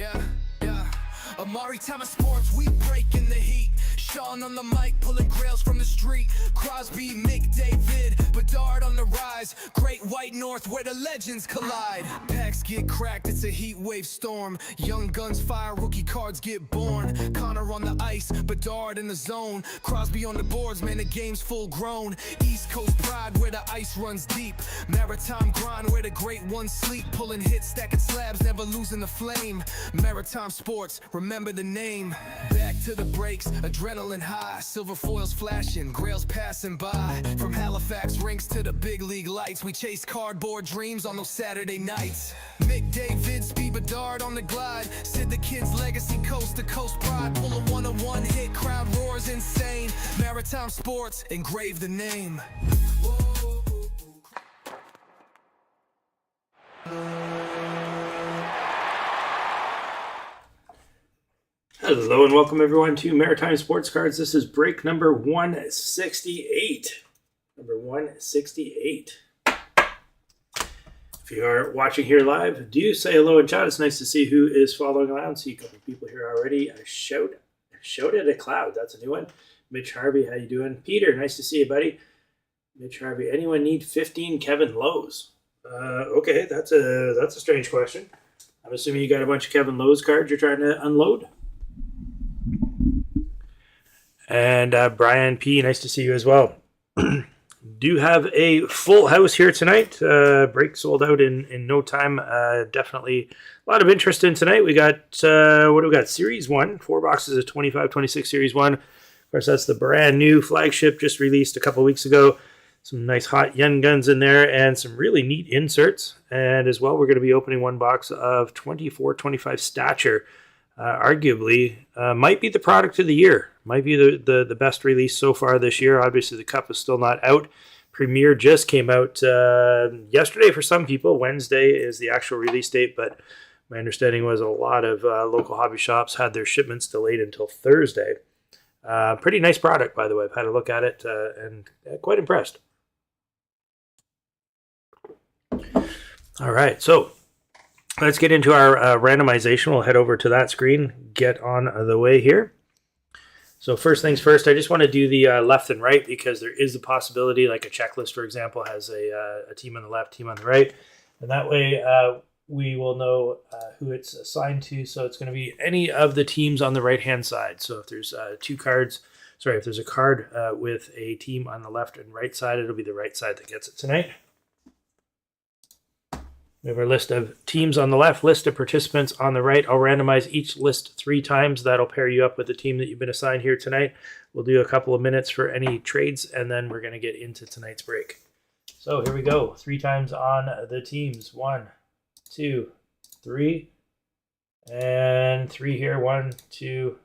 Yeah, yeah. A Maritime sports, we breaking the heat. Sean on the mic, pulling grails from the street. Crosby, Mick, David, Bedard on the rise. Great White North, where the legends collide. Packs get cracked, it's a heat wave storm. Young guns fire, rookie cards get born. Connor on the ice, Bedard in the zone. Crosby on the boards, man, the game's full grown. East Coast pride, where the ice runs deep. Maritime grind, where the great ones sleep. Pulling hits, stacking slabs, never losing the flame. Maritime sports, remember the name. Back to the breaks, adrenaline high. Silver foils flashing, grails passing by. From Halifax rinks to the big league lights, we chase cardboard dreams on those Saturday nights. Mick, David, Speed, Bedard on the glide. Sid the Kid's legacy, coast to coast pride. Pull a one-on-one hit, crowd roars insane. Maritime sports, engrave the name. Hello and welcome everyone to Maritime Sports Cards. This is break number 168. Number 168. If you are watching here live, do say hello in chat. It's nice to see who is following along. See a couple of people here already. A shout at a cloud. That's a new one. Mitch Harvey, how you doing? Peter, nice to see you, buddy. Mitch Harvey, anyone need 15 Kevin Lowe's? Okay, that's a strange question. I'm assuming you got a bunch of Kevin Lowe's cards you're trying to unload. And Brian P., nice to see you as well. Do have a full house here tonight. Break sold out in no time. Definitely a lot of interest in tonight. We got, what do we got? Series 1, 4 boxes of 25-26 Series 1. Of course, that's the brand new flagship just released a couple weeks ago. Some nice hot Young Guns in there and some really neat inserts. And as well, we're going to be opening one box of 24-25 Stature. Arguably, might be the product of the year. Might be the best release so far this year. Obviously, the cup is still not out. Premiere just came out yesterday for some people. Wednesday is the actual release date, but my understanding was a lot of local hobby shops had their shipments delayed until Thursday. Pretty nice product, by the way. I've had a look at it and quite impressed. All right, so let's get into our randomization. We'll head over to that screen, get on the way here. So first things first, I just want to do the left and right because there is a possibility, like a checklist, for example, has a team on the left, team on the right. And that way we will know who it's assigned to. So it's going to be any of the teams on the right-hand side. So if there's if there's a card with a team on the left and right side, it'll be the right side that gets it tonight. We have our list of teams on the left, list of participants on the right. I'll randomize each list 3 times. That'll pair you up with the team that you've been assigned here tonight. We'll do a couple of minutes for any trades, and then we're going to get into tonight's break. So here we go. 3 times on the teams. 1, 2, 3. And 3 here. 1, 2,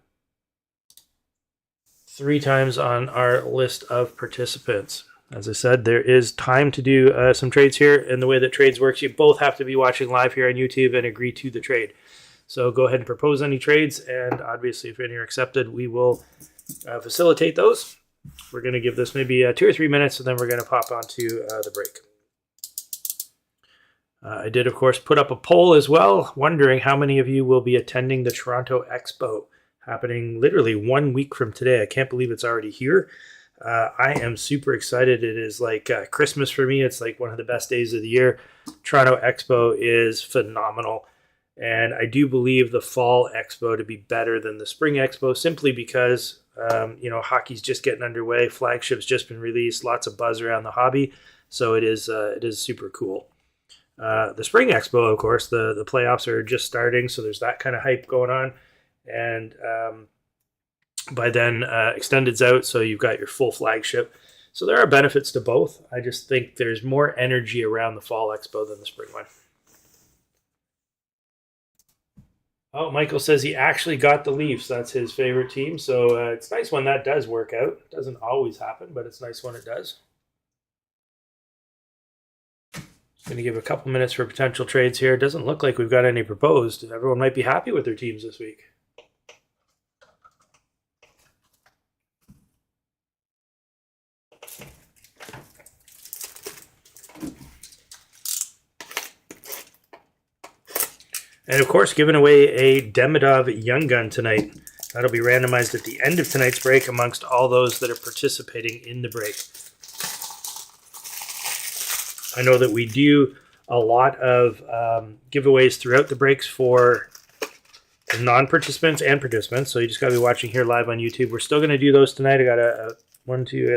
3 times on our list of participants. As I said, there is time to do some trades here, and the way that trades works, you both have to be watching live here on YouTube and agree to the trade. So go ahead and propose any trades, and obviously if any are accepted, we will facilitate those. We're going to give this maybe 2 or 3 minutes, and then we're going to pop onto the break. I did, of course, put up a poll as well, wondering how many of you will be attending the Toronto Expo, happening literally 1 week from today. I can't believe it's already here. I am super excited. It is like Christmas for me. It's like one of the best days of the year. Toronto Expo is phenomenal. And I do believe the Fall Expo to be better than the Spring Expo simply because, hockey's just getting underway. Flagship's just been released. Lots of buzz around the hobby. So it is super cool. The Spring Expo, of course, the playoffs are just starting. So there's that kind of hype going on. And by then, Extended's out, so you've got your full flagship. So there are benefits to both. I just think there's more energy around the Fall Expo than the Spring one. Oh, Michael says he actually got the Leafs. That's his favorite team. So it's nice when that does work out. It doesn't always happen, but it's nice when it does. Just going to give a couple minutes for potential trades here. It doesn't look like we've got any proposed. Everyone might be happy with their teams this week. And of course, giving away a Demidov Young Gun tonight. That'll be randomized at the end of tonight's break amongst all those that are participating in the break. I know that we do a lot of giveaways throughout the breaks for non-participants and participants, so you just got to be watching here live on YouTube. We're still going to do those tonight. I got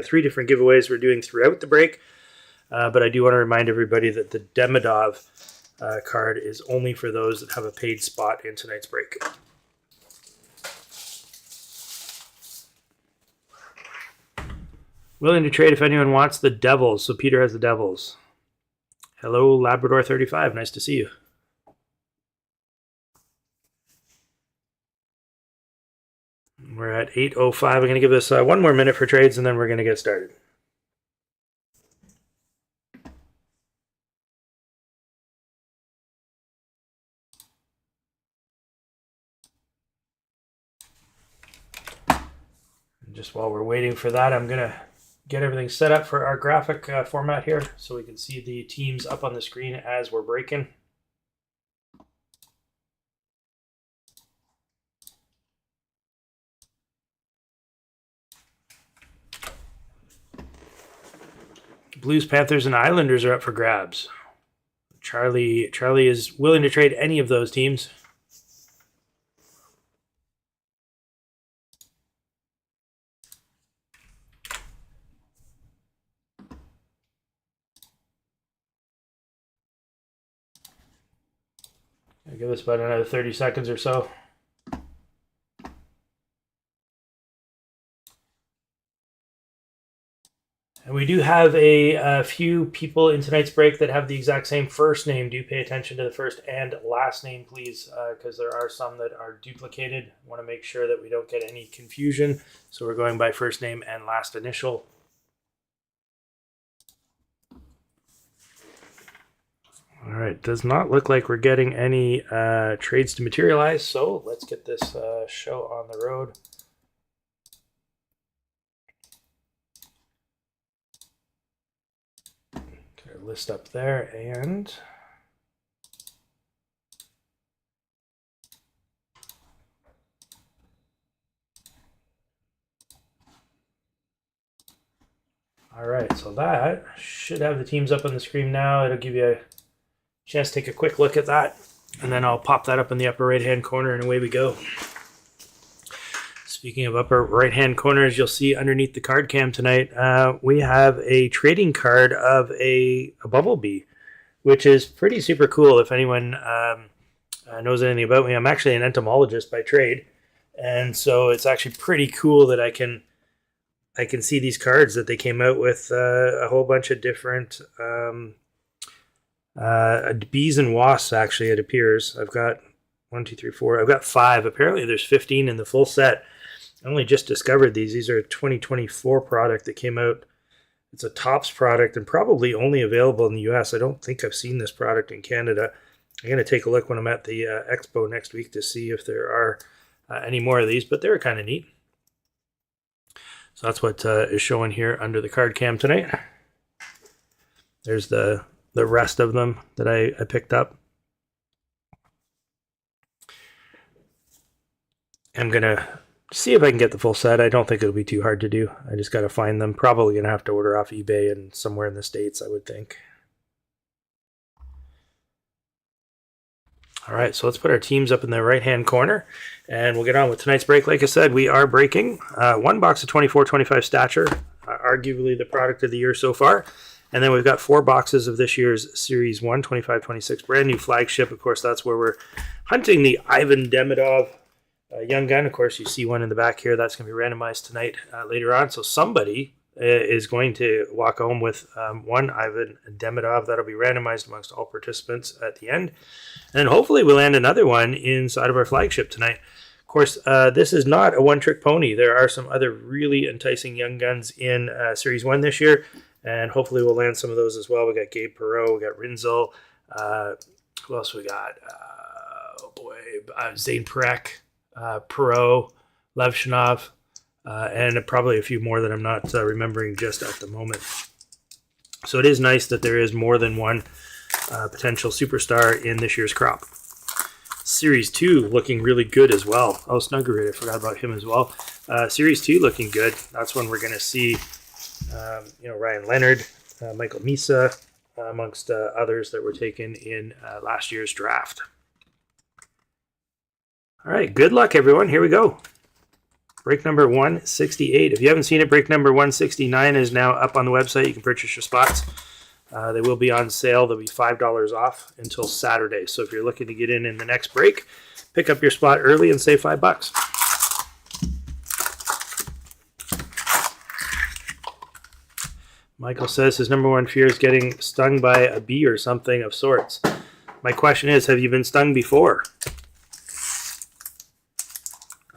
three different giveaways we're doing throughout the break, but I do want to remind everybody that the Demidov card is only for those that have a paid spot in tonight's break. Willing to trade if anyone wants the Devils. So Peter has the Devils. Hello, Labrador 35. Nice to see you. We're at 8:05. I'm going to give this one more minute for trades, and then we're going to get started. And just while we're waiting for that, I'm going to get everything set up for our graphic format here so we can see the teams up on the screen as we're breaking. Blues, Panthers, and Islanders are up for grabs. Charlie is willing to trade any of those teams. I'll give this about another 30 seconds or so. And we do have a few people in tonight's break that have the exact same first name. Do pay attention to the first and last name, please, because there are some that are duplicated. I want to make sure that we don't get any confusion. So we're going by first name and last initial. All right, does not look like we're getting any trades to materialize, so let's get this show on the road. Get our list up there, and all right, so that should have the teams up on the screen now. It'll give you a chance to take a quick look at that, and then I'll pop that up in the upper right hand corner, and away we go. Speaking of upper right hand corners, you'll see underneath the card cam tonight we have a trading card of a bumblebee, which is pretty super cool. If anyone knows anything about me, I'm actually an entomologist by trade, and so it's actually pretty cool that I can see these cards that they came out with a whole bunch of different bees and wasps, actually, it appears. I've got 1, 2, 3, 4. I've got 5. Apparently there's 15 in the full set. I only just discovered these. These are a 2024 product that came out. It's a Topps product and probably only available in the US. I don't think I've seen this product in Canada. I'm going to take a look when I'm at the expo next week to see if there are any more of these, but they're kind of neat. So that's what is showing here under the card cam tonight. There's the rest of them that I picked up. I'm going to see if I can get the full set. I don't think it'll be too hard to do. I just got to find them. Probably going to have to order off eBay and somewhere in the States, I would think. All right, so let's put our teams up in the right-hand corner, and we'll get on with tonight's break. Like I said, we are breaking one box of 24-25 Stature, arguably the product of the year so far. And then we've got 4 boxes of this year's Series 1, 25-26, brand new flagship. Of course, that's where we're hunting the Ivan Demidov Young Gun. Of course, you see one in the back here. That's going to be randomized tonight later on. So somebody is going to walk home with one Ivan Demidov. That'll be randomized amongst all participants at the end. And then hopefully we'll land another one inside of our flagship tonight. Of course, this is not a one-trick pony. There are some other really enticing young guns in Series 1 this year. And hopefully we'll land some of those as well. We got Gabe Perreault, we got Rinzel. Who else we got? Zane Perek, Perreault, Levshinov, and probably a few more that I'm not remembering just at the moment. So it is nice that there is more than one potential superstar in this year's crop. Series 2 looking really good as well. Oh, Snuggerud, I forgot about him as well. Series 2 looking good. That's when we're going to see Ryan Leonard, Michael Misa, amongst others that were taken in last year's draft. All right, good luck, everyone. Here we go. Break number 168. If you haven't seen it, break number 169 is now up on the website. You can purchase your spots. They will be on sale. They'll be $5 off until Saturday. So if you're looking to get in the next break, pick up your spot early and save $5. Michael says his number one fear is getting stung by a bee or something of sorts. My question is, have you been stung before?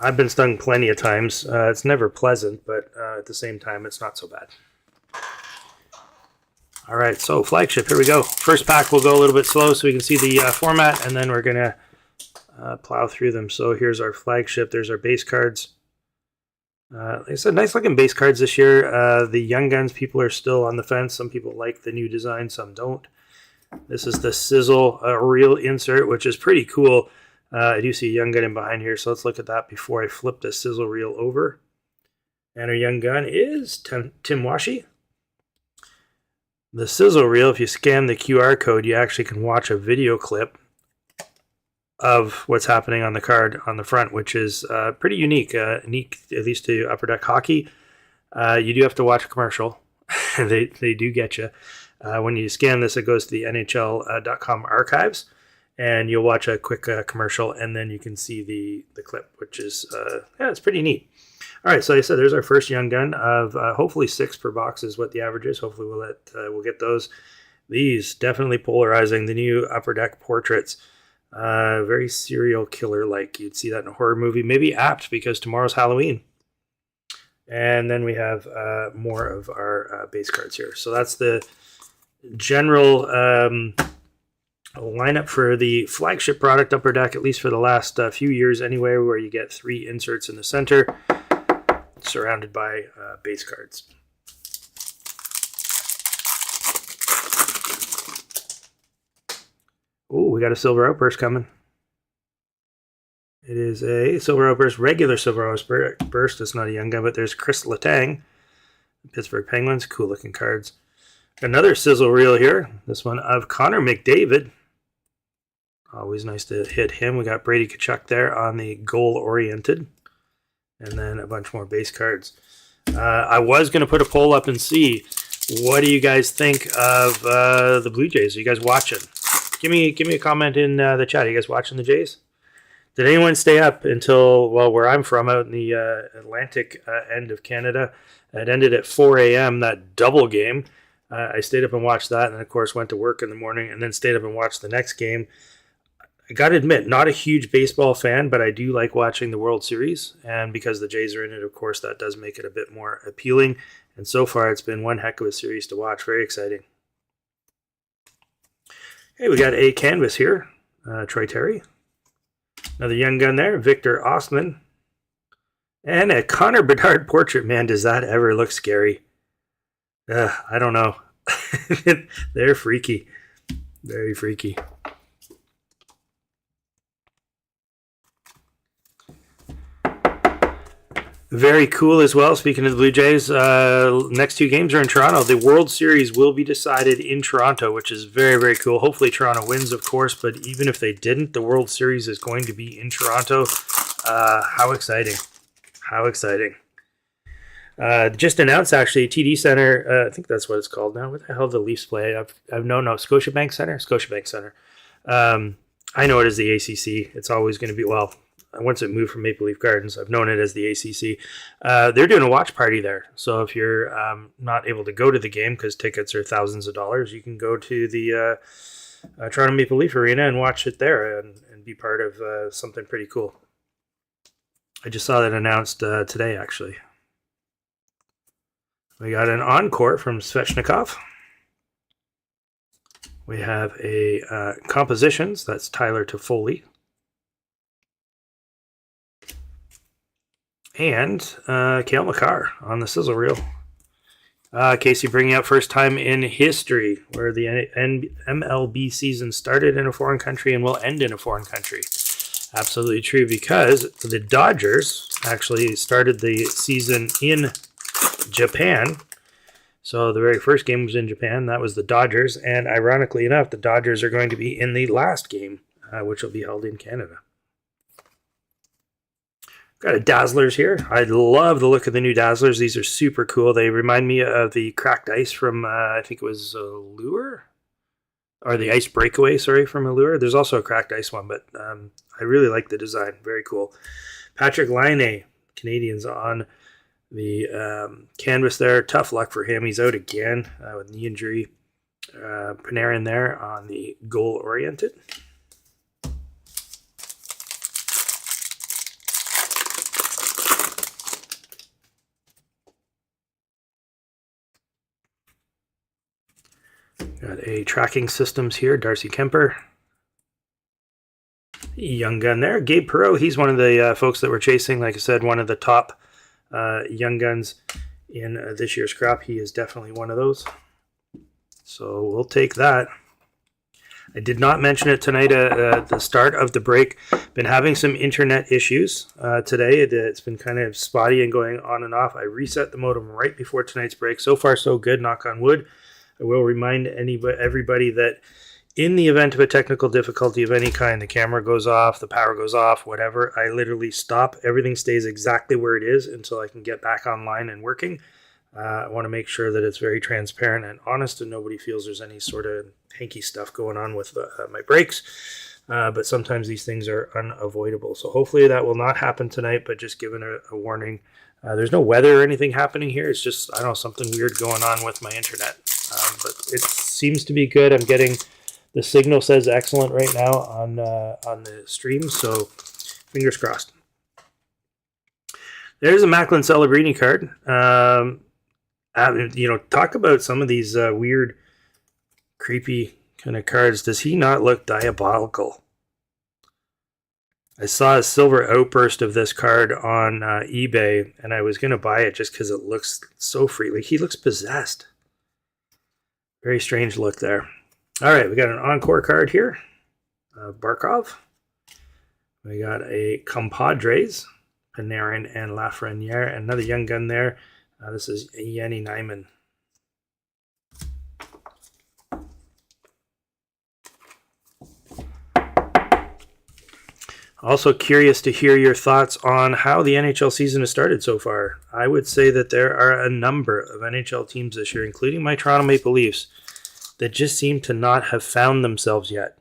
I've been stung plenty of times. It's never pleasant, but at the same time, it's not so bad. All right, so flagship, here we go. First pack will go a little bit slow so we can see the format, and then we're going to plow through them. So here's our flagship. There's our base cards. Like I said, nice looking base cards this year. The Young Guns, people are still on the fence. Some people like the new design, some don't. This is the Sizzle reel insert, which is pretty cool. I do see a Young Gun in behind here, so let's look at that before I flip the Sizzle reel over. And our Young Gun is Tim Washi. The Sizzle reel, if you scan the QR code, you actually can watch a video clip of what's happening on the card on the front, which is pretty unique. Unique, at least to Upper Deck Hockey. You do have to watch a commercial. they do get you. When you scan this, it goes to the NHL.com archives, and you'll watch a quick commercial, and then you can see the clip, which is, it's pretty neat. All right, so like I said, there's our first Young Gun of hopefully 6 per box is what the average is. Hopefully we'll get those. These definitely polarizing. The new Upper Deck portraits, very serial killer-like. You'd see that in a horror movie. Maybe apt because tomorrow's Halloween. And then we have more of our base cards here. So that's the general lineup for the flagship product Upper Deck, at least for the last few years anyway, where you get 3 inserts in the center, surrounded by base cards. Oh, we got a Silver Outburst coming. It is a Silver Outburst, regular Silver Outburst. It's not a Young Gun, but there's Chris Letang, Pittsburgh Penguins. Cool looking cards. Another Sizzle reel here. This one of Connor McDavid. Always nice to hit him. We got Brady Tkachuk there on the goal-oriented. And then a bunch more base cards. I was going to put a poll up and see, what do you guys think of the Blue Jays? Are you guys watching? Give me a comment in the chat. Are you guys watching the Jays? Did anyone stay up until, well, where I'm from, out in the Atlantic end of Canada? It ended at 4 a.m., that double game. I stayed up and watched that, and then, of course, went to work in the morning, and then stayed up and watched the next game. I got to admit, not a huge baseball fan, but I do like watching the World Series. And because the Jays are in it, of course, that does make it a bit more appealing. And so far, it's been one heck of a series to watch. Very exciting. Hey, we got a canvas here. Troy Terry. Another Young Gun there. Victor Ostman. And a Connor Bedard portrait. Man, does that ever look scary. I don't know. They're freaky. Very freaky. Very cool as well. Speaking of the Blue Jays, next 2 games are in Toronto. The World Series will be decided in Toronto, which is very, very cool. Hopefully Toronto wins, of course, but even if they didn't, the World Series is going to be in Toronto. How exciting. How exciting. Just announced, actually, TD Center. I think that's what it's called now. What the hell did the Leafs play? No, Scotiabank Center? Scotiabank Center. I know it as the ACC. It's always going to be, well, once it moved from Maple Leaf Gardens, I've known it as the ACC. They're doing a watch party there. So if you're not able to go to the game because tickets are thousands of dollars, you can go to the Toronto Maple Leaf Arena and watch it there and be part of something pretty cool. I just saw that announced today, actually. We got an encore from Svechnikov. We have a compositions. That's Tyler Toffoli. And Cale Makar on the sizzle reel. Casey bringing up first time in history where the MLB season started in a foreign country and will end in a foreign country. Absolutely true, because the Dodgers actually started the season in Japan. So the very first game was in Japan. That was the Dodgers. And ironically enough, the Dodgers are going to be in the last game, which will be held in Canada. Got a Dazzlers here. I love the look of the new Dazzlers. These are super cool. They remind me of the cracked ice from, I think it was Allure? Or the ice breakaway, sorry, from Allure. There's also a cracked ice one, but I really like the design. Very cool. Patrick Laine, Canadians on the canvas there. Tough luck for him. He's out again with knee injury. Panarin there on the goal-oriented. Got a tracking systems here. Darcy Kemper. Young gun there. Gabe Perreault, he's one of the folks that we're chasing. Like I said, one of the top young guns in this year's crop. He is definitely one of those. So we'll take that. I did not mention it tonight at the start of the break. Been having some internet issues today. It's been kind of spotty and going on and off. I reset the modem right before tonight's break. So far, so good, knock on wood. I will remind everybody that in the event of a technical difficulty of any kind, the camera goes off, the power goes off, whatever, I literally stop. Everything stays exactly where it is until I can get back online and working. I want to make sure that it's very transparent and honest and nobody feels there's any sort of hanky stuff going on with my breaks. But sometimes these things are unavoidable. So hopefully that will not happen tonight, but just giving a warning. There's no weather or anything happening here. It's just, I don't know, something weird going on with my internet. But it seems to be good. I'm getting, the signal says excellent right now on the stream, so fingers crossed. There's a Macklin Celebrini card. Talk about some of these weird, creepy kind of cards. Does he not look diabolical? I saw a silver outburst of this card on eBay, and I was going to buy it just because it looks so free. Like, he looks possessed. Very strange look there. All right, we got an encore card here. Barkov. We got a Compadres, Panarin and Lafreniere. Another young gun there. This is Yanni Nyman. Also curious to hear your thoughts on how the NHL season has started so far. I would say that there are a number of NHL teams this year, including my Toronto Maple Leafs, that just seem to not have found themselves yet.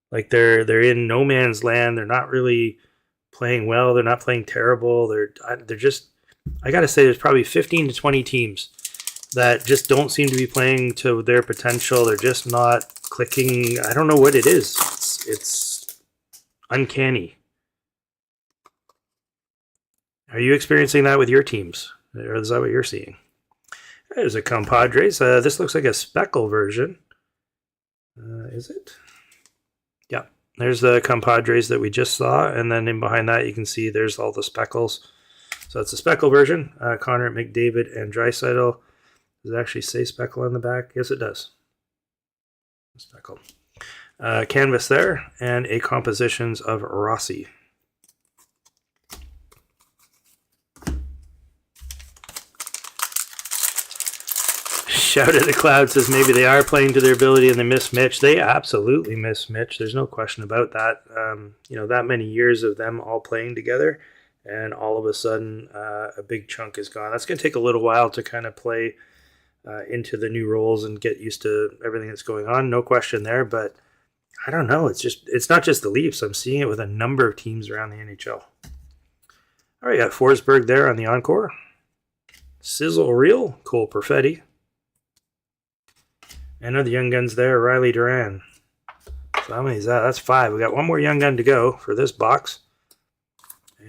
Like they're in no man's land. They're not really playing well. They're not playing terrible. They're just, I got to say, there's probably 15 to 20 teams that just don't seem to be playing to their potential. They're just not clicking. I don't know what it is. It's uncanny. Are you experiencing that with your teams? Or is that what you're seeing? There's a Compadres. This looks like a speckle version. Is it? Yeah. There's the Compadres that we just saw. And then in behind that, you can see there's all the speckles. So it's a speckle version. Connor, McDavid, and Draisaitl. Does it actually say speckle on the back? Yes, it does. Speckle. Canvas there, and a compositions of Rossi. Shout at the Cloud says maybe they are playing to their ability and they miss Mitch. They absolutely miss Mitch. There's no question about that. That many years of them all playing together, and all of a sudden a big chunk is gone. That's going to take a little while to kind of play into the new roles and get used to everything that's going on. No question there, but I don't know. It's not just the Leafs. I'm seeing it with a number of teams around the NHL. All right, got Forsberg there on the encore. Sizzle Reel, Cole Perfetti. And other young guns there, Riley Duran. So how many is that? That's 5. We got one more young gun to go for this box.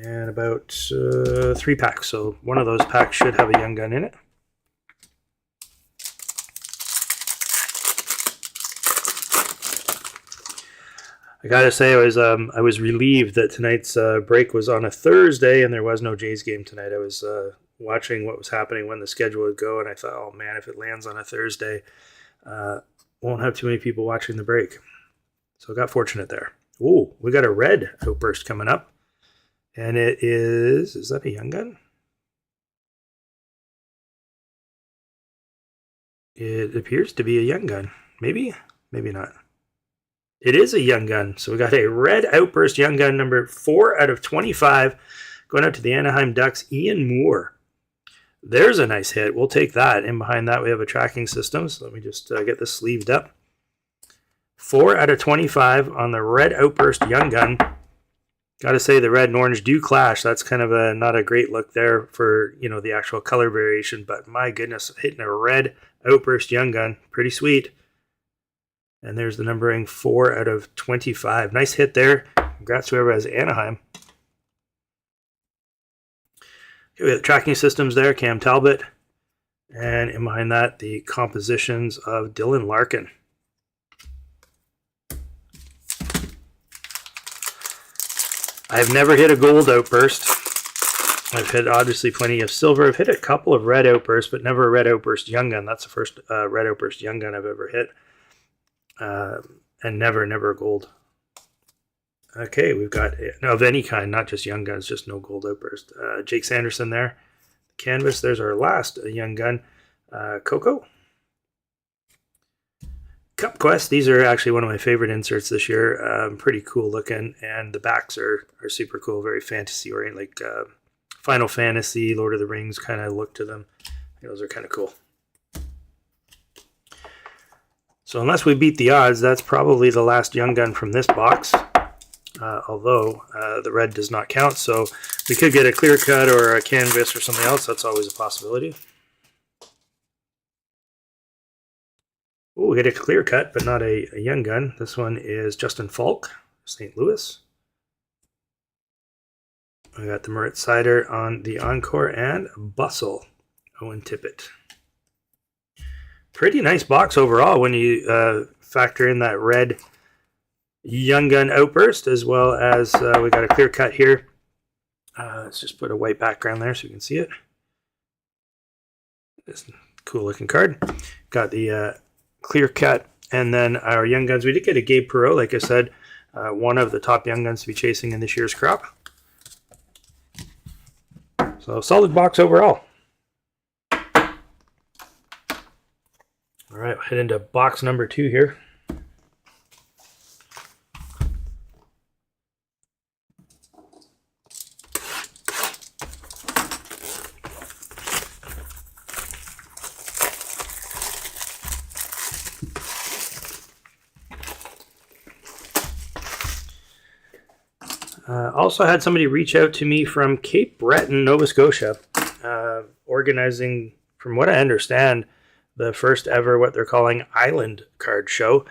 And about 3 packs. So one of those packs should have a young gun in it. I gotta say, I was relieved that tonight's break was on a Thursday and there was no Jays game tonight. I was watching what was happening when the schedule would go, and I thought, oh man, if it lands on a Thursday, won't have too many people watching the break. So I got fortunate there. Ooh, we got a red Outburst coming up. And it is that a young gun? It appears to be a young gun. Maybe not. It is a young gun. So we got a red Outburst young gun number 4 out of 25 going out to the Anaheim Ducks, Ian Moore. There's a nice hit. We'll take that. And behind that, we have a tracking system. So let me just get this sleeved up. 4 out of 25 on the red Outburst young gun. Got to say the red and orange do clash. That's kind of not a great look there for, the actual color variation. But my goodness, hitting a red Outburst young gun. Pretty sweet. And there's the numbering 4 out of 25. Nice hit there. Congrats to whoever has Anaheim. Okay, we have the tracking systems there, Cam Talbot. And in behind that, the compositions of Dylan Larkin. I've never hit a gold Outburst. I've hit obviously plenty of silver. I've hit a couple of red Outbursts, but never a red Outburst young gun. That's the first red Outburst young gun I've ever hit. And never a gold. Okay, we've got of any kind, not just young guns, just no gold Outburst. Jake Sanderson there. Canvas, there's our last young gun. Coco. Cup Quest, these are actually one of my favorite inserts this year. Pretty cool looking, and the backs are super cool, very fantasy oriented, like Final Fantasy, Lord of the Rings kind of look to them. Those are kind of cool. So unless we beat the odds, that's probably the last young gun from this box. Although the red does not count, so we could get a clear cut or a canvas or something else. That's always a possibility. Oh, we get a clear cut, but not a young gun. This one is Justin Falk, St. Louis. We got the Moritz Sider on the Encore and Bustle, Owen Tippett. Pretty nice box overall when you factor in that red young gun Outburst, as well as we got a clear cut here. Let's just put a white background there so you can see it. This cool looking card. Got the clear cut, and then our young guns. We did get a Gabe Perreault, like I said, one of the top young guns to be chasing in this year's crop. So solid box overall. All right, we'll head into box number 2 here. Also had somebody reach out to me from Cape Breton, Nova Scotia, organizing, from what I understand, the first ever what they're calling Island Card Show,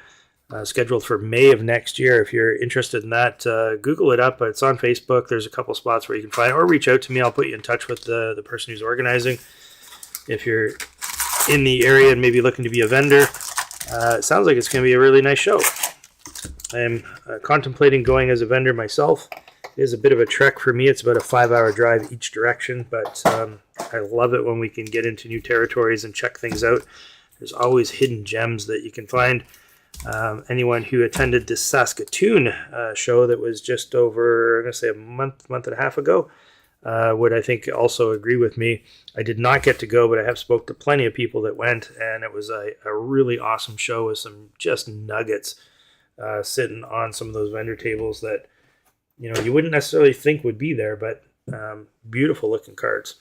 scheduled for May of next year. If you're interested in that, Google it up. It's on Facebook. There's a couple spots where you can find it, or reach out to me. I'll put you in touch with the person who's organizing. If you're in the area and maybe looking to be a vendor, it sounds like it's going to be a really nice show. I'm contemplating going as a vendor myself. It is a bit of a trek for me. It's about a 5-hour drive each direction, but I love it when we can get into new territories and check things out. There's always hidden gems that you can find. Anyone who attended this Saskatoon show that was just over, I'm going to say a month and a half ago, would I think also agree with me. I did not get to go, but I have spoke to plenty of people that went, and it was a really awesome show with some just nuggets sitting on some of those vendor tables that you wouldn't necessarily think would be there, but beautiful looking cards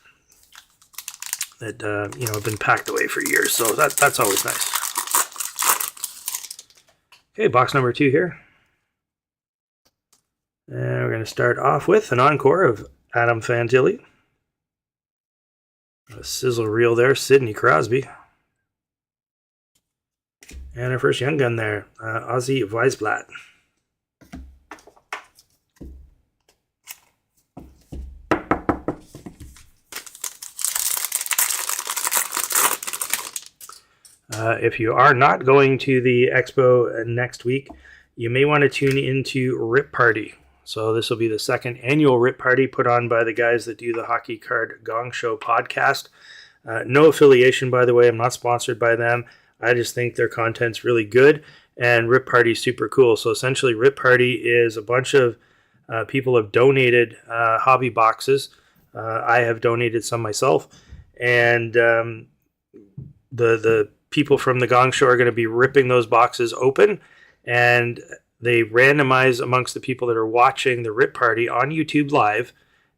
that have been packed away for years. So that's always nice. Okay, box number 2 here, and we're going to start off with an encore of Adam Fantilli, a sizzle reel there, Sidney Crosby, and our first young gun there, Ozzy Weisblatt. If you are not going to the expo next week, you may want to tune into Rip Party. So this will be the second annual Rip Party put on by the guys that do the Hockey Card Gong Show podcast. No affiliation, by the way. I'm not sponsored by them. I just think their content's really good, And Rip Party is super cool. So essentially, Rip Party is a bunch of people have donated hobby boxes. I have donated some myself, and the people from the Gong Show are going to be ripping those boxes open, and they randomize amongst the people that are watching the Rip Party on YouTube Live.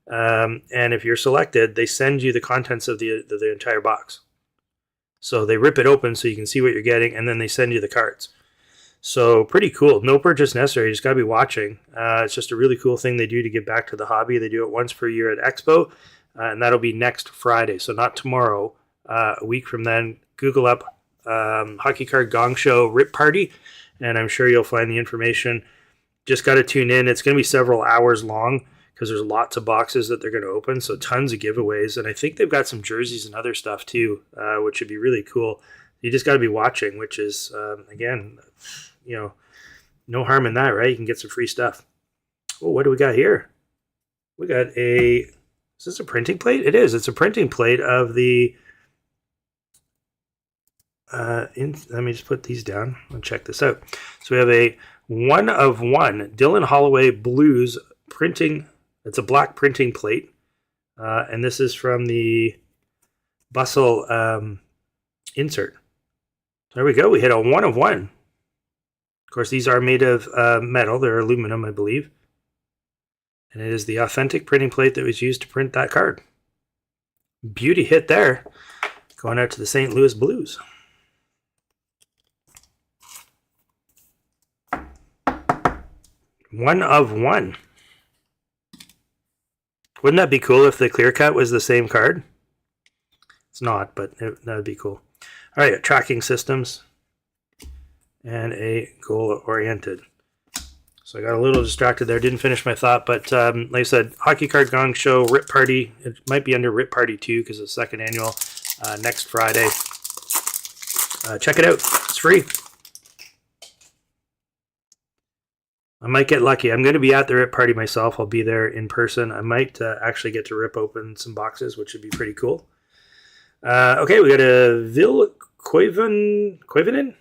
And if you're selected, they send you the contents of the entire box. So they rip it open so you can see what you're getting, and then they send you the cards. So pretty cool. No purchase necessary. You just got to be watching. It's just a really cool thing they do to give back to the hobby. They do it once per year at Expo, and that'll be next Friday. So not tomorrow, a week from then. Google up Hockey Card Gong Show Rip Party, and I'm sure you'll find the information. Just got to tune in. It's going to be several hours long because there's lots of boxes that they're going to open, so tons of giveaways. And I think they've got some jerseys and other stuff too, which would be really cool. You just got to be watching, which is, again, no harm in that, right? You can get some free stuff. Oh, what do we got here? We got is this a printing plate? It is. It's a printing plate of the, let me just put these down and check this out. So we have a 1 of 1 Dylan Holloway Blues printing. It's a black printing plate. And this is from the Bustle insert. There we go. We hit a 1 of 1. Of course, these are made of metal. They're aluminum, I believe. And it is the authentic printing plate that was used to print that card. Beauty hit there. Going out to the St. Louis Blues. One of 1. Wouldn't that be cool if the clear cut was the same card? It's not, but that would be cool. All right, tracking systems and a goal-oriented. So I got a little distracted there, didn't finish my thought, but like I said, Hockey Card Gong Show Rip Party. It might be under Rip Party 2 because it's the second annual next Friday. Check it out. It's free. I might get lucky. I'm going to be at the Rip Party myself. I'll be there in person. I might actually get to rip open some boxes, which would be pretty cool. Okay, we got a Vil Koivunen.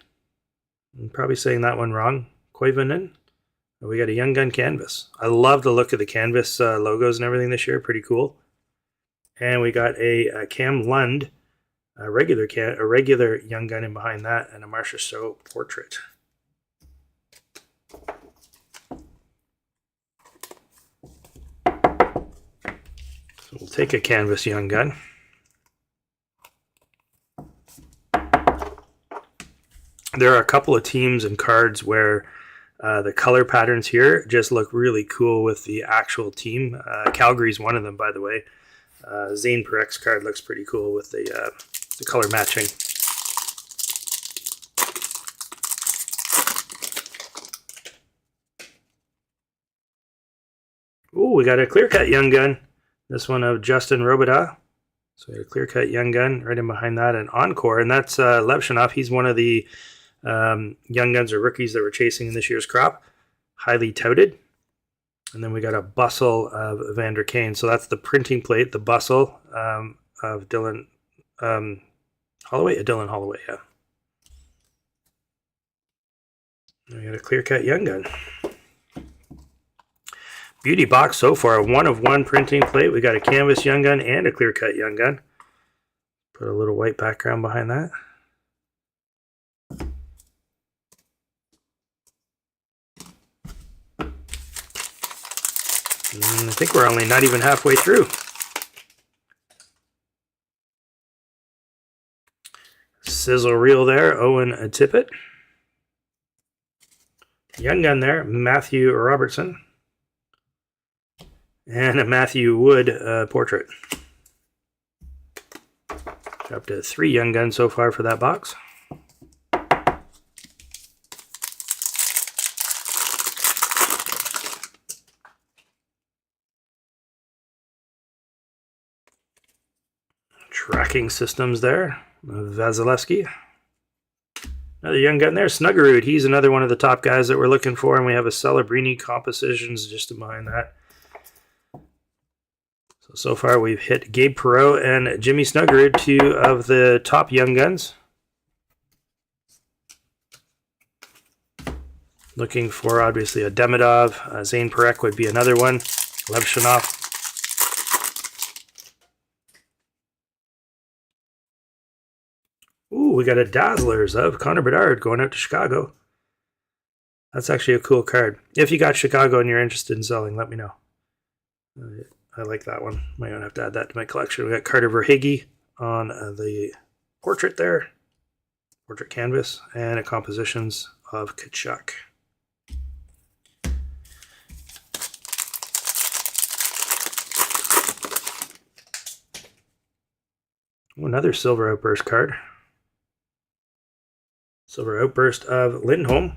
I'm probably saying that one wrong. Koivunen. We got a Young Gun canvas. I love the look of the canvas logos and everything this year. Pretty cool. And we got a Cam Lund, a regular Young Gun in behind that, and a Marcia So portrait. So we'll take a canvas Young Gun. There are a couple of teams and cards where the color patterns here just look really cool with the actual team. Calgary's one of them, by the way. Zane Parek's card looks pretty cool with the color matching. Ooh, we got a clear-cut Young Gun. This one of Justin Robida. So we got a clear-cut Young Gun right in behind that, and Encore. And that's Levshinov. He's one of the Young Guns or rookies that we're chasing in this year's crop. Highly touted. And then we got a Bustle of Evander Kane. So that's the printing plate, the Bustle of Dylan Holloway. Dylan Holloway, yeah. And we got a clear-cut Young Gun. Beauty box so far. A 1 of 1 printing plate. We got a canvas Young Gun and a clear-cut Young Gun. Put a little white background behind that. I think we're only not even halfway through. Sizzle reel there, Owen Tippett. Young Gun there, Matthew Robertson. And a Matthew Wood portrait. Up to 3 Young Guns so far for that box. Tracking systems there. Vasilevsky. Another Young Gun there. Snuggerud. He's another one of the top guys that we're looking for. And we have a Celebrini compositions just behind that. So far we've hit Gabe Perreault and Jimmy Snuggerud, 2 of the top Young Guns. Looking for obviously a Demidov. Zane Perek would be another one. Levshunov. Ooh, we got a Dazzlers of Connor Bedard going out to Chicago. That's actually a cool card. If you got Chicago and you're interested in selling, let me know. I like that one. Might not have to add that to my collection. We got Carter Verhaeghe on the portrait there. Portrait canvas. And a compositions of Tkachuk. Ooh, another Silver Outburst card. Silver Outburst of Lindholm,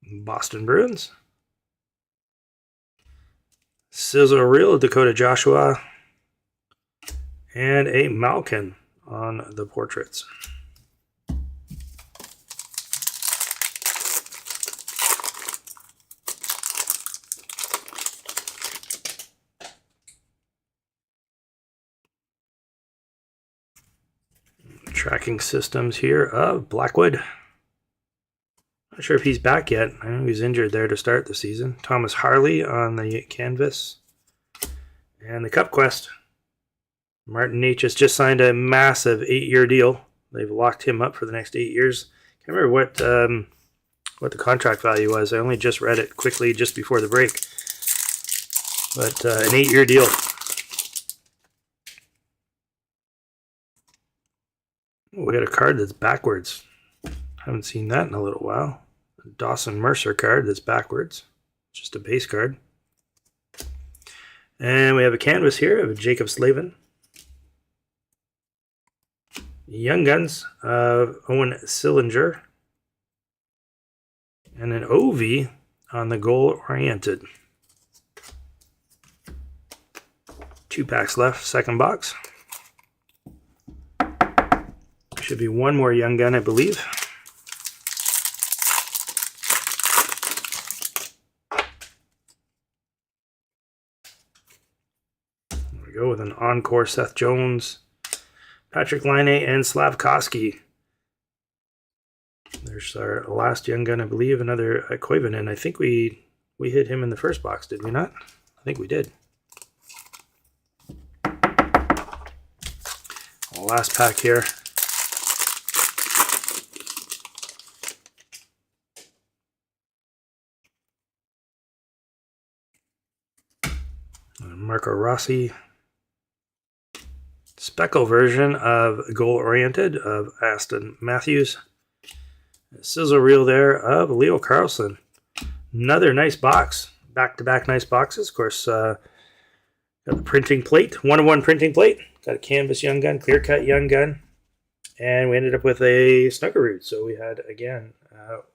Boston Bruins. Sizzle Reel, Dakota Joshua. And a Malkin on the portraits. Tracking systems here of Blackwood. Not sure if he's back yet. I know he's injured there to start the season. Thomas Harley on the canvas. And the Cup Quest. Martin Necas just signed a massive 8-year deal. They've locked him up for the next 8 years. Can't remember what the contract value was. I only just read it quickly just before the break. But an 8-year deal. Oh, we got a card that's backwards. Haven't seen that in a little while. A Dawson Mercer card that's backwards. Just a base card. And we have a canvas here of Jacob Slavin. Young Guns of Owen Sillinger. And an OV on the Goal Oriented. 2 packs left, second box. Should be one more Young Gun, I believe. There we go with an encore Seth Jones, Patrick Laine, and Slavkovsky. There's our last Young Gun, I believe, another Koivunen. I think we hit him in the first box, did we not? I think we did. Last pack here. Marco Rossi. Speckle version of Goal Oriented of Aston Matthews. Sizzle reel there of Leo Carlson. Another nice box. Back-to-back nice boxes. Of course, got the printing plate. 1-of-1 printing plate. Got a canvas Young Gun, clear cut Young Gun. And we ended up with a Snuggerud. So we had, again,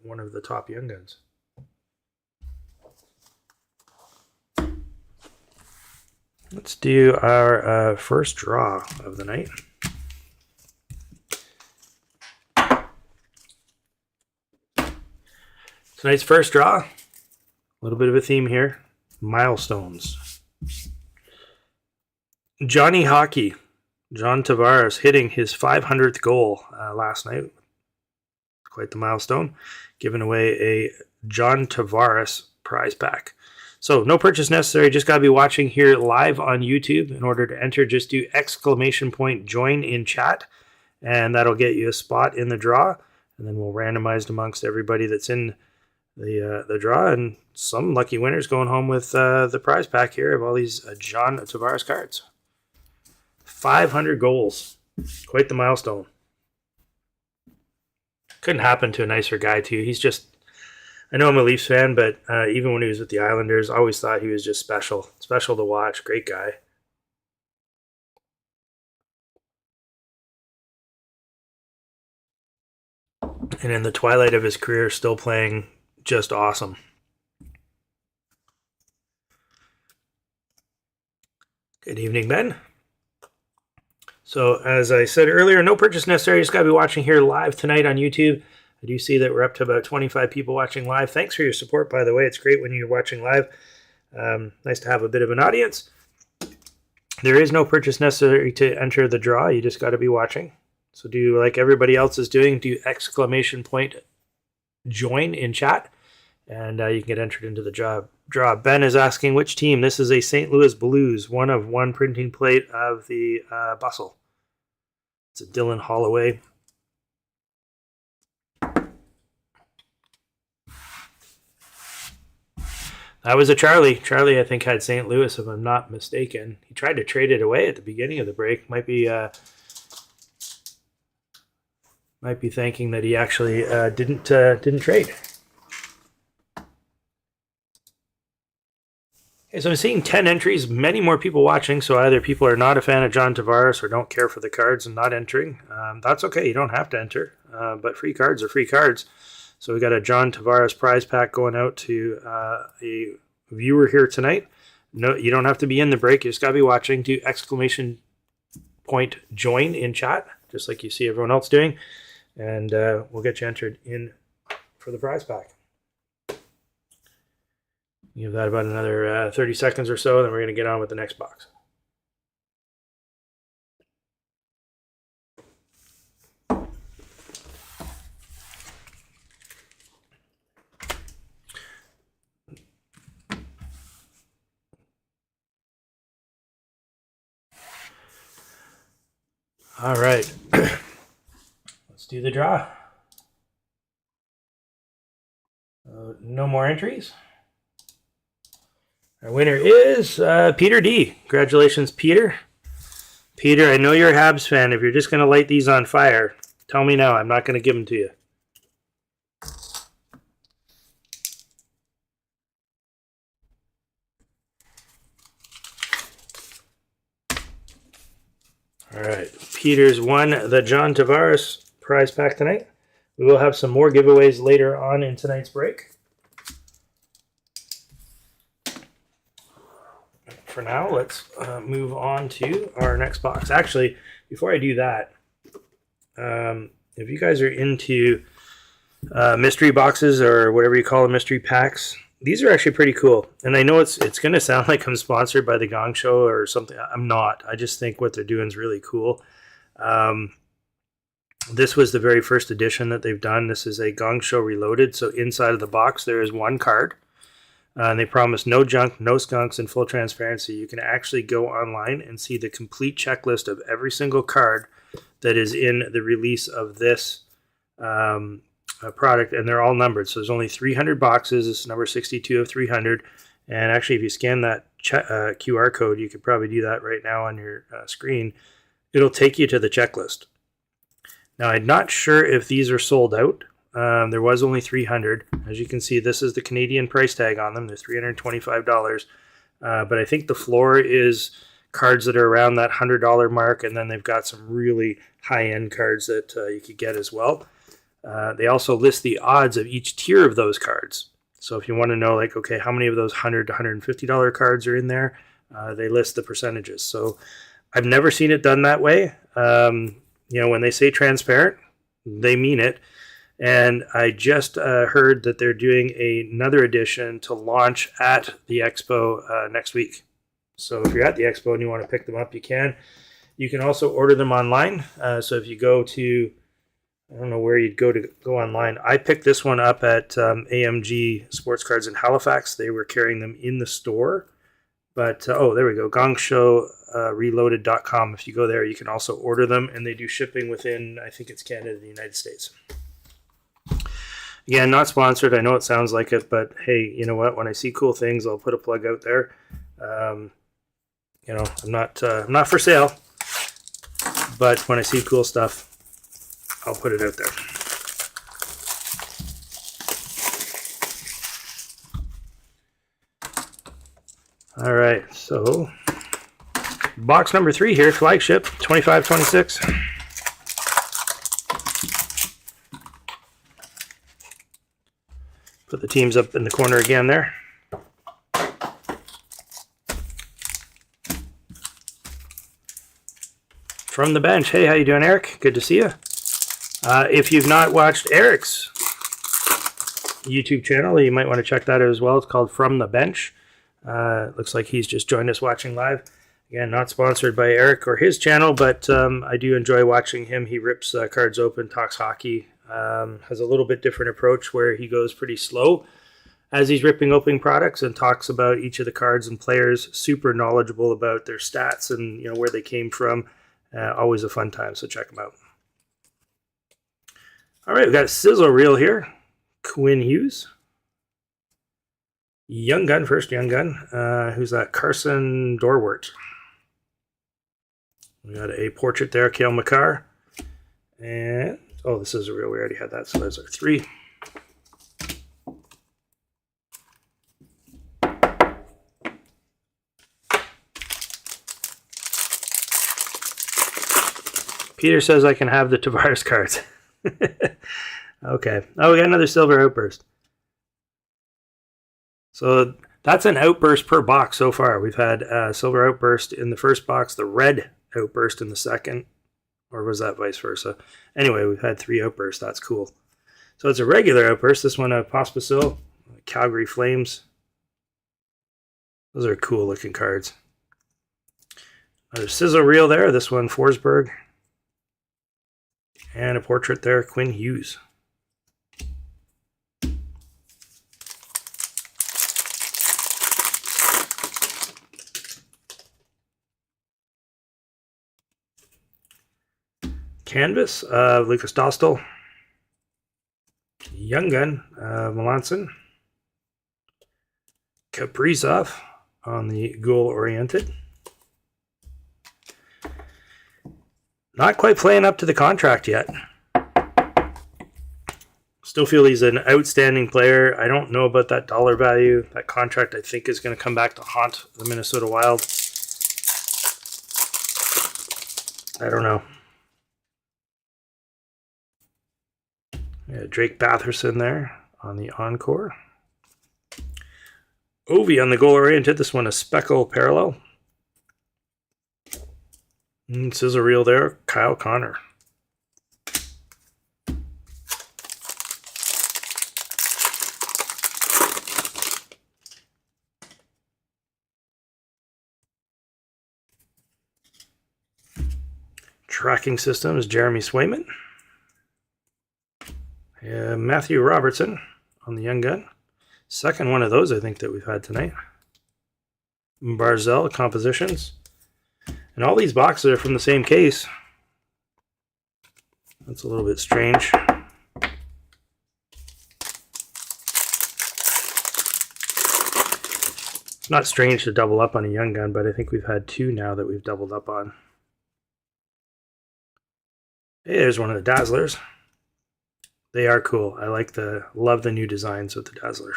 one of the top Young Guns. Let's do our first draw of the night. Tonight's first draw, a little bit of a theme here. Milestones. Johnny Hockey, John Tavares hitting his 500th goal last night. Quite the milestone. Giving away a John Tavares prize pack. So no purchase necessary, just got to be watching here live on YouTube. In order to enter, just do ! join in chat, and that'll get you a spot in the draw, and then we'll randomize amongst everybody that's in the draw, and some lucky winners going home with the prize pack here of all these John Tavares cards. 500 goals, quite the milestone. Couldn't happen to a nicer guy too. He's just, I know I'm a Leafs fan, but even when he was with the Islanders, I always thought he was just special. Special to watch. Great guy. And in the twilight of his career, still playing just awesome. Good evening, Ben. So, as I said earlier, no purchase necessary. Just got to be watching here live tonight on YouTube. I do see that we're up to about 25 people watching live. Thanks for your support, by the way. It's great when you're watching live. Nice to have a bit of an audience. There is no purchase necessary to enter the draw. You just got to be watching. So do like everybody else is doing, do ! Join in chat, and you can get entered into the draw. Ben is asking which team. This is a St. Louis Blues, 1 of 1 printing plate of the Bustle. It's a Dylan Holloway. That was a Charlie. Charlie, I think, had St. Louis, if I'm not mistaken. He tried to trade it away at the beginning of the break. Might be thinking that he actually didn't trade. Okay, so I'm seeing 10 entries, many more people watching. So either people are not a fan of John Tavares or don't care for the cards and not entering. That's okay. You don't have to enter, but free cards are free cards. So we got a John Tavares prize pack going out to a viewer here tonight. No, you don't have to be in the break. You just got to be watching. Do exclamation point join in chat, just like you see everyone else doing. And we'll get you entered in for the prize pack. Give that about another 30 seconds or so, then we're going to get on with the next box. All right, let's do the draw. No more entries. Our winner is Peter D. Congratulations, Peter. Peter, I know you're a Habs fan. If you're just going to light these on fire, tell me now. I'm not going to give them to you. All right, Peter's won the John Tavares prize pack tonight. We will have some more giveaways later on in tonight's break. For now, let's move on to our next box. Actually, before I do that, if you guys are into mystery boxes or whatever you call them, mystery packs, these are actually pretty cool. And I know it's going to sound like I'm sponsored by the Gong Show or something. I'm not. I just think what they're doing is really cool. This was the very first edition that they've done. This is a Gong Show Reloaded. So inside of the box, there is one card. And they promise no junk, no skunks, and full transparency. You can actually go online and see the complete checklist of every single card that is in the release of this product, and they're all numbered. So there's only 300 boxes. This is number 62 of 300. And actually, if you scan that QR code, you could probably do that right now on your screen. It'll take you to the checklist. Now, I'm not sure if these are sold out. There was only 300. As you can see, this is the Canadian price tag on them. They're $325. But I think the floor is cards that are around that $100 mark, and then they've got some really high-end cards that you could get as well. They also list the odds of each tier of those cards. So if you want to know, like, okay, how many of those $100 to $150 cards are in there, they list the percentages. So I've never seen it done that way. When they say transparent, they mean it. And I just heard that they're doing another edition to launch at the expo next week. So if you're at the expo and you want to pick them up, you can. You can also order them online. So if you go to, I don't know where you'd go to go online. I picked this one up at AMG Sports Cards in Halifax. They were carrying them in the store. But, there we go, gongshowreloaded.com. If you go there, you can also order them, and they do shipping within, I think it's Canada and the United States. Again, not sponsored. I know it sounds like it, but hey, you know what? When I see cool things, I'll put a plug out there. I'm not for sale, but when I see cool stuff, I'll put it out there. All right, so box number 3 here, flagship 2526. Put the teams up in the corner again there. From the bench. Hey, how you doing, Eric? Good to see you. If you've not watched Eric's YouTube channel, you might want to check that out as well. It's called From the Bench. Looks like he's just joined us watching live. Again, not sponsored by Eric or his channel, but I do enjoy watching him. He rips cards open, talks hockey, has a little bit different approach where he goes pretty slow. as he's ripping open products and talks about each of the cards and players. Super knowledgeable about their stats and where they came from. Always a fun time, so check him out. All right, we've got a sizzle reel here. Quinn Hughes. Young gun, first young gun. Who's that? Carson Dorwart. We got a portrait there, Cale Makar. And, oh, this is a real. We already had that, so there's our 3. Peter says I can have the Tavares cards. Okay. Oh, we got another silver outburst. So that's an outburst per box so far. We've had silver outburst in the first box, the red outburst in the second, or was that vice versa? Anyway, we've had 3 outbursts. That's cool. So it's a regular outburst. This one, Pospisil, Calgary Flames. Those are cool looking cards. Another sizzle reel there. This one, Forsberg. And a portrait there, Quinn Hughes. Canvas, Lucas Dostal. Young gun, Melanson. Kaprizov on the goal-oriented. Not quite playing up to the contract yet. Still feel he's an outstanding player. I don't know about that dollar value. That contract, I think, is going to come back to haunt the Minnesota Wild. I don't know. Yeah, Drake Batherson there on the encore. Ovi on the goal-oriented. This one a speckle parallel. Sizzle reel there, Kyle Connor. Tracking systems, Jeremy Swayman. Matthew Robertson on the young gun. Second one of those I think that we've had tonight. Barzell compositions. And all these boxes are from the same case. That's a little bit strange. It's not strange to double up on a young gun, but I think we've had 2 now that we've doubled up on. Hey, there's one of the Dazzlers. They are cool. I love the new designs with the Dazzler.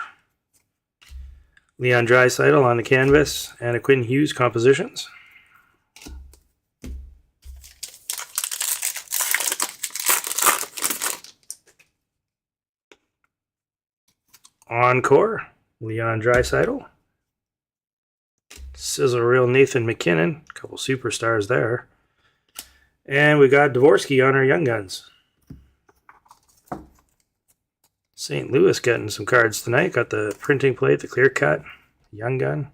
Leon Draisaitl on the canvas and a Quinn Hughes compositions. Encore, Leon Draisaitl. Sizzle reel, Nathan McKinnon. A couple superstars there. And we got Dvorsky on our young guns. St. Louis getting some cards tonight. Got the printing plate, the clear cut, young gun.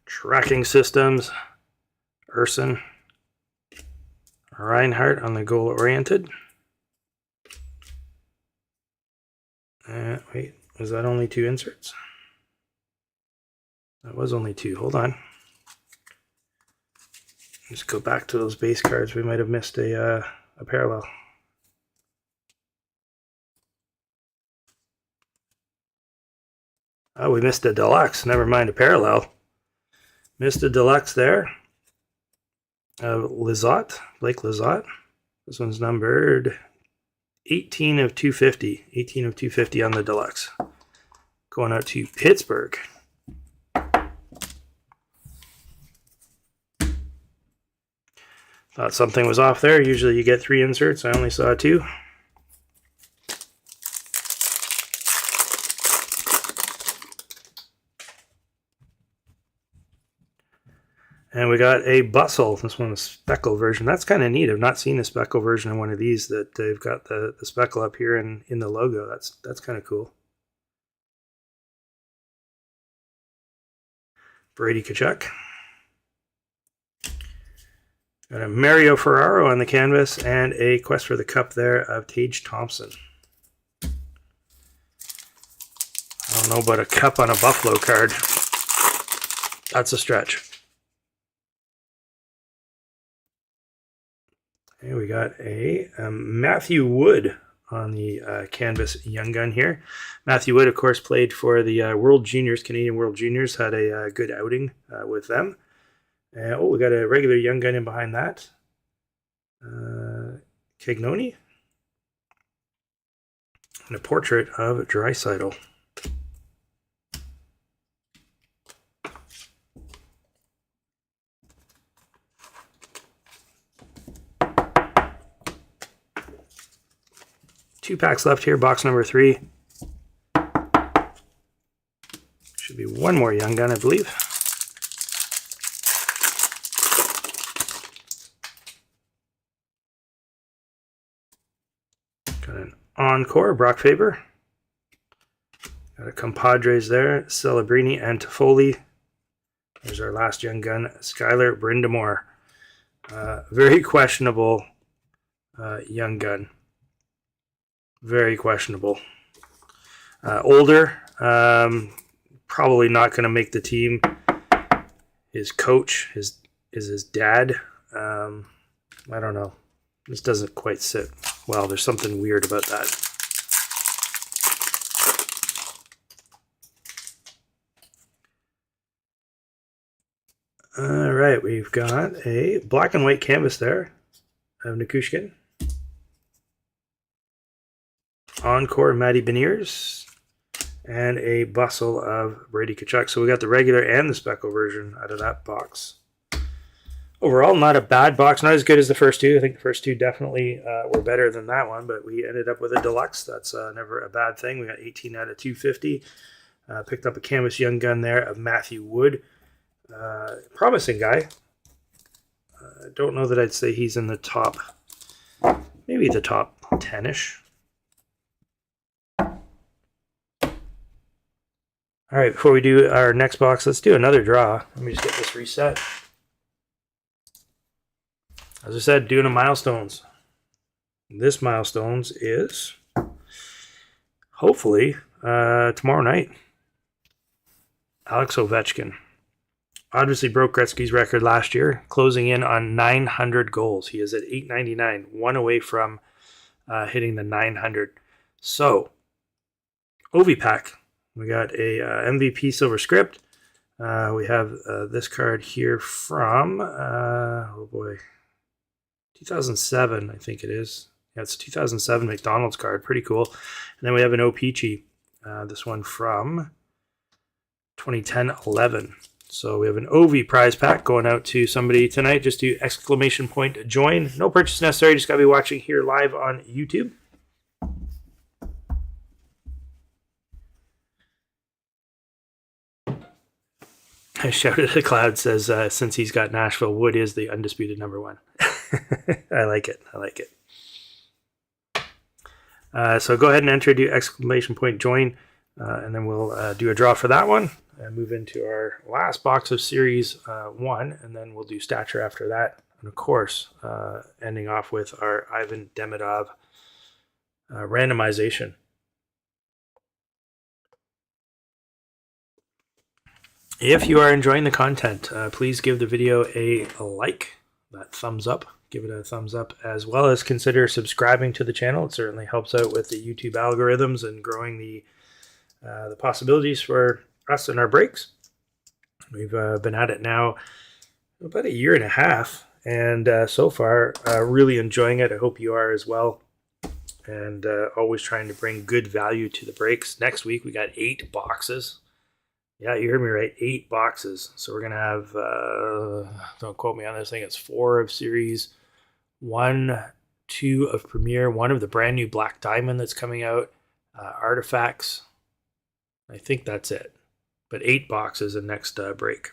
Tracking systems, Urson. Reinhardt on the goal-oriented. Wait, was that only 2 inserts? That was only 2. Hold on. Just go back to those base cards. We might have missed a parallel. Oh, we missed a deluxe. Never mind a parallel. Missed a deluxe there. Lizotte, Blake Lizotte. This one's numbered 18 of 250. 18 of 250 on the deluxe. Going out to Pittsburgh. Thought something was off there. Usually you get 3 inserts. I only saw 2. And we got a Bustle. This one is a speckle version. That's kind of neat. I've not seen a speckle version of one of these that they've got the speckle up here in the logo. That's kind of cool. Brady Tkachuk. Got a Mario Ferraro on the canvas and a Quest for the Cup there of Tage Thompson. I don't know about a cup on a Buffalo card. That's a stretch. And we got a Matthew Wood on the canvas young gun here. Matthew Wood, of course, played for the World Juniors, Canadian World Juniors, had a good outing with them. We got a regular young gun in behind that. Cagnoni. And a portrait of Draisaitl. Two packs left here, box number 3. Should be one more young gun, I believe. Got an Encore, Brock Faber. Got a Compadres there, Celebrini and Toffoli. There's our last young gun, Skylar Brindamore. Very questionable young gun. Very questionable. Older, probably not going to make the team. His coach is his dad. I don't know. This doesn't quite sit well. There's something weird about that. All right, we've got a black and white canvas there of Nikushkin. Encore Matty Beniers, and a Bustle of Brady Tkachuk. So we got the regular and the speckle version out of that box. Overall, not a bad box. Not as good as the first two. I think the first two definitely were better than that one, but we ended up with a deluxe. That's never a bad thing. We got 18 out of 250. Picked up a canvas young gun there of Matthew Wood. Promising guy. Don't know that I'd say he's in the top, maybe the top 10-ish. All right, before we do our next box, let's do another draw. Let me just get this reset. As I said, doing a milestones. This milestones is hopefully tomorrow night. Alex Ovechkin. Obviously broke Gretzky's record last year, closing in on 900 goals. He is at 899, one away from hitting the 900. So, Ovi pack. We got a MVP silver script. We have this card here from, 2007, I think it is. Yeah, it's a 2007 McDonald's card. Pretty cool. And then we have an O-Pee-Chee. This one from 2010-11. So we have an OV prize pack going out to somebody tonight. Just do exclamation point join. No purchase necessary. Just got to be watching here live on YouTube. I shouted at the cloud, says, since he's got Nashville, Wood is the undisputed number 1. I like it. I like it. So go ahead and enter, do exclamation point join, and then we'll do a draw for that one and move into our last box of Series 1, and then we'll do Stature after that. And of course, ending off with our Ivan Demidov randomization. If you are enjoying the content, please give the video a like, that thumbs up. Give it a thumbs up, as well as consider subscribing to the channel. It certainly helps out with the YouTube algorithms and growing the possibilities for us and our breaks. We've been at it now about 1.5 years, and so far really enjoying it. I hope you are as well, and always trying to bring good value to the breaks. Next week we got 8 boxes. Yeah, you heard me right, 8 boxes. So we're going to have, don't quote me on this, I think it's 4 of Series 1, 2 of Premier, 1 of the brand new Black Diamond that's coming out, Artifacts. I think that's it. But 8 boxes in next break.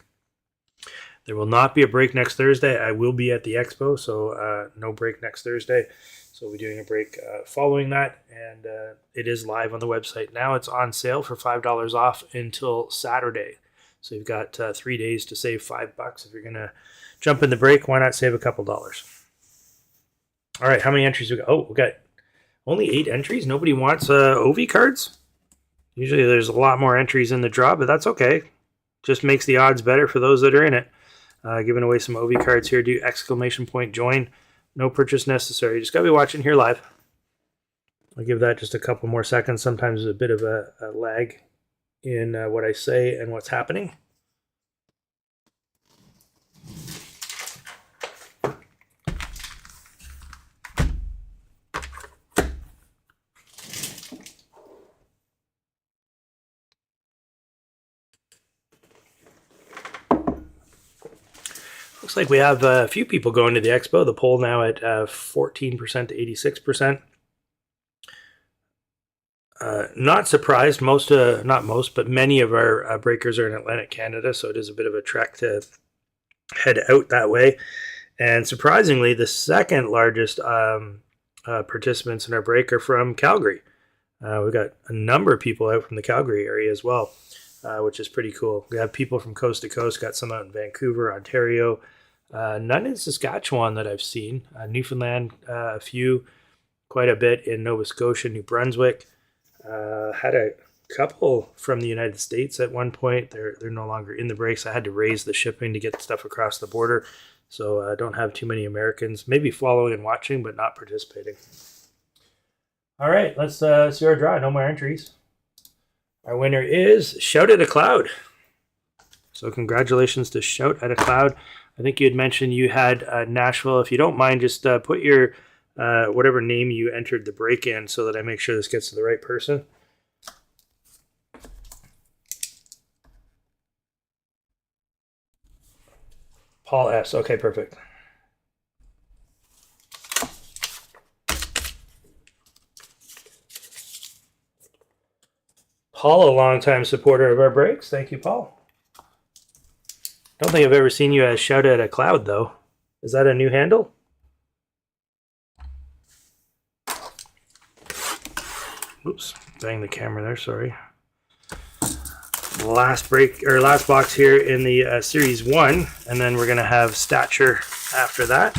There will not be a break next Thursday. I will be at the Expo, so no break next Thursday. So we'll be doing a break following that, and it is live on the website now. It's on sale for $5 off until Saturday. So you've got 3 days to save $5. If you're going to jump in the break, why not save a couple dollars? All right, how many entries we got? Oh, we got only 8 entries. Nobody wants OV cards. Usually there's a lot more entries in the draw, but that's okay. Just makes the odds better for those that are in it. Giving away some OV cards here. Do exclamation point join. No purchase necessary. Just got to be watching here live. I'll give that just a couple more seconds. Sometimes there's a bit of a lag in what I say and what's happening. Looks like we have a few people going to the expo. The poll now at 14% to 86%. Not surprised. Not most, but many of our breakers are in Atlantic Canada, so it is a bit of a trek to head out that way. And surprisingly, the second largest participants in our break are from Calgary. We've got a number of people out from the Calgary area as well, which is pretty cool. We have people from coast to coast. Got some out in Vancouver, Ontario. None in Saskatchewan that I've seen. Newfoundland, a few, quite a bit in Nova Scotia, New Brunswick. Had a couple from the United States at one point. They're no longer in the breaks. I had to raise the shipping to get stuff across the border, so I don't have too many Americans. Maybe following and watching, but not participating. All right, let's see our draw. No more entries. Our winner is Shout at a Cloud. So congratulations to Shout at a Cloud. I think you had mentioned you had Nashville. If you don't mind, just put your whatever name you entered the break in so that I make sure this gets to the right person. Paul S. Okay, perfect. Paul, a longtime supporter of our breaks. Thank you, Paul. Don't think I've ever seen you as Shout at a Cloud, though. Is that a new handle? Oops, bang the camera there, sorry. Last box here in the Series 1, and then we're going to have Stature after that.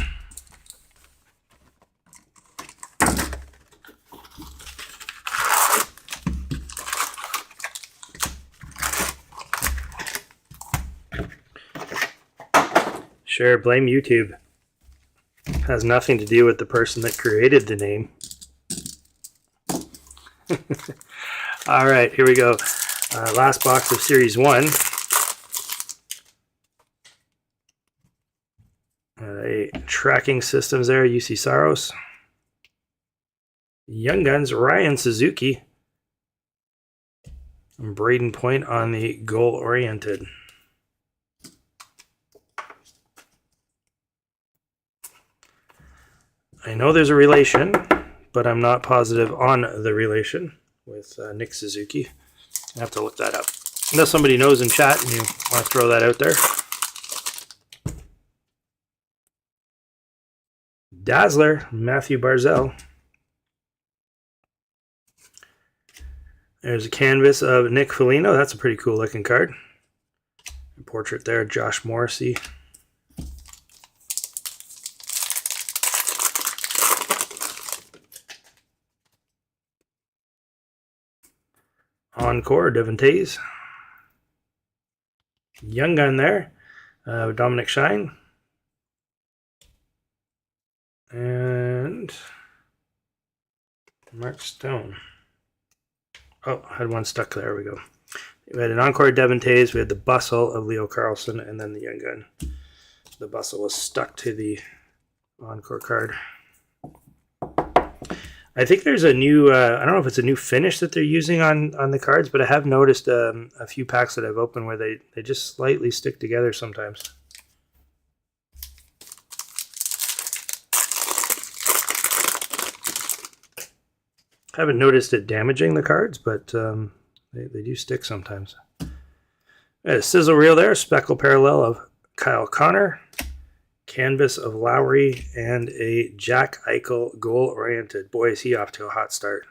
Sure, blame YouTube. Has nothing to do with the person that created the name. All right, here we go. Last box of Series 1. Tracking systems there, UC Saros. Young Guns, Ryan Suzuki. And Braden Point on the goal-oriented. I know there's a relation, but I'm not positive on the relation with Nick Suzuki. I have to look that up. Unless somebody knows in chat and you want to throw that out there. Dazzler, Matthew Barzell. There's a canvas of Nick Foligno. That's a pretty cool looking card. A portrait there, Josh Morrissey. Encore, Devon Tays. Young Gun there, Dominic Shine. And Mark Stone. Oh, I had one stuck there. We go. We had an Encore Devon Tays. We had the Bustle of Leo Carlson, and then the Young Gun. The Bustle was stuck to the Encore card. I think there's a new, I don't know if it's a new finish that they're using on the cards, but I have noticed a few packs that I've opened where they just slightly stick together sometimes. Haven't noticed it damaging the cards, but they do stick sometimes. A sizzle reel there, speckle parallel of Kyle Connor. Canvas of Lowry, and a Jack Eichel goal-oriented. Boy, is he off to a hot start.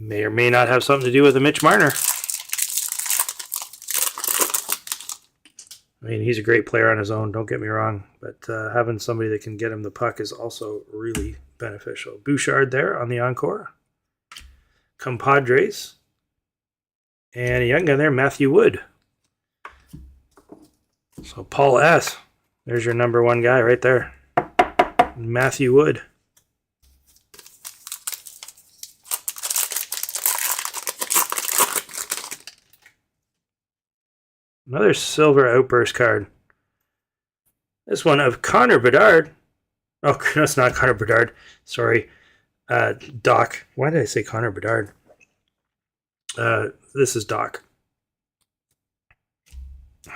May or may not have something to do with a Mitch Marner. I mean, he's a great player on his own, don't get me wrong, but having somebody that can get him the puck is also really beneficial. Bouchard there on the encore. Compadres. And a young gun there, Matthew Wood. So Paul S. There's your number one guy right there. Matthew Wood. Another silver outburst card. This one of Connor Bedard. Oh, no, it's not Connor Bedard. Sorry. Doc. Why did I say Connor Bedard? This is Doc.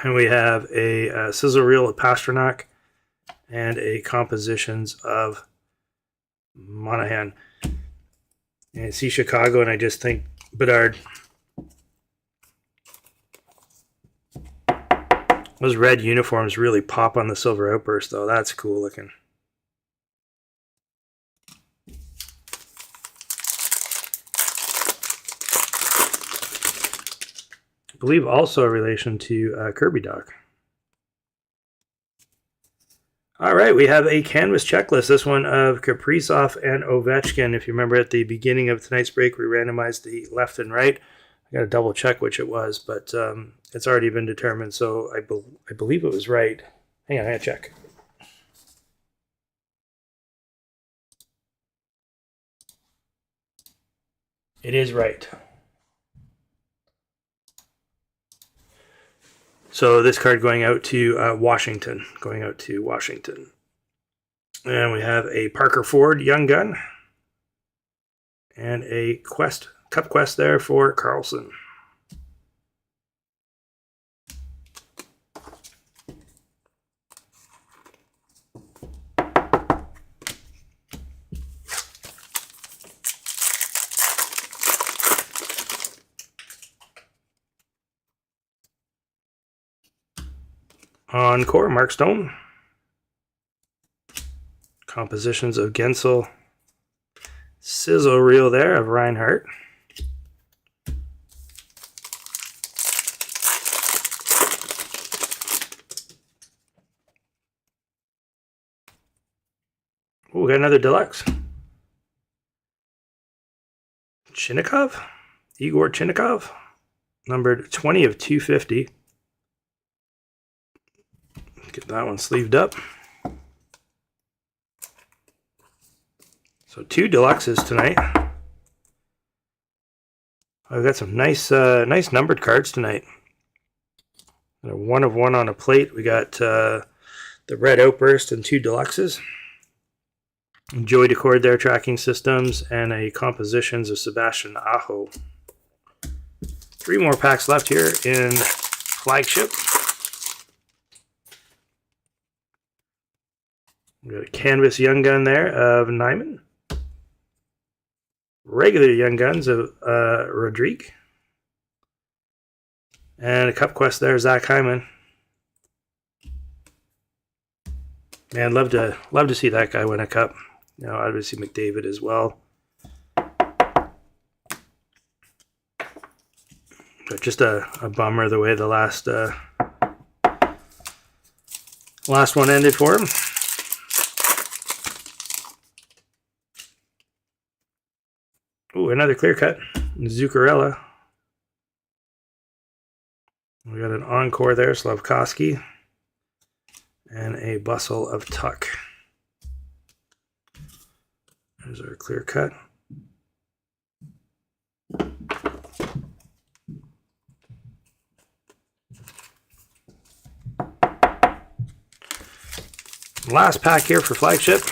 And we have a sizzle reel of Pasternak and a compositions of Monahan. And I see Chicago, and I just think Bedard. Those red uniforms really pop on the silver outburst, though. That's cool looking. I believe also a relation to Kirby Doc. All right, we have a canvas checklist. This one of Kaprizov and Ovechkin. If you remember at the beginning of tonight's break, we randomized the left and right. I got to double check which it was, but it's already been determined, so I believe it was right. Hang on, I gotta check. It is right. So this card going out to Washington. Going out to Washington. And we have a Parker Ford Young Gun. And a Cup Quest there for Carlson. Encore, Mark Stone. Compositions of Gensel. Sizzle reel there of Reinhardt. Oh, we got another deluxe. Chinnikov. Igor Chinnikov. Numbered 20 of 250. Get that one sleeved up. So 2 deluxes tonight. I've got some nice numbered cards tonight. 1 of 1 on a plate. We got the red outburst and 2 deluxes. Joy Decord there, tracking systems, and a compositions of Sebastian Aho. 3 more packs left here in flagship. We got a canvas Young Gun there of Nyman. Regular Young Guns of Rodrigue. And a Cup Quest there, Zach Hyman. Man, love to see that guy win a cup. You know, obviously McDavid as well. But just a bummer the way the last one ended for him. Ooh, another clear cut. Zuccarello. We got an encore there, Slavkovsky. And a bustle of Tuck. There's our clear cut. Last pack here for flagship.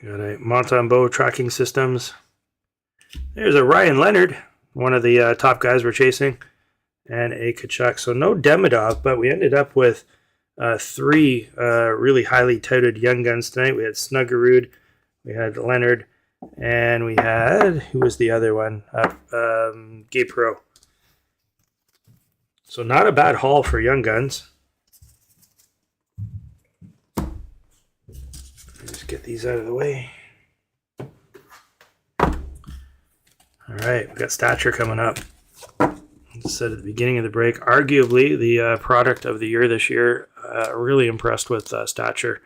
Got a Montembeau tracking systems. There's a Ryan Leonard, one of the top guys we're chasing, and a Kachuk. So no Demidov, but we ended up with 3 really highly touted Young Guns tonight. We had Snuggerud, we had Leonard, and we had, who was the other one? Gabe Perreault. So not a bad haul for Young Guns. Just get these out of the way. right, we got Stature coming up. As I said at the beginning of the break, arguably the product of the year this year. Really impressed with Stature.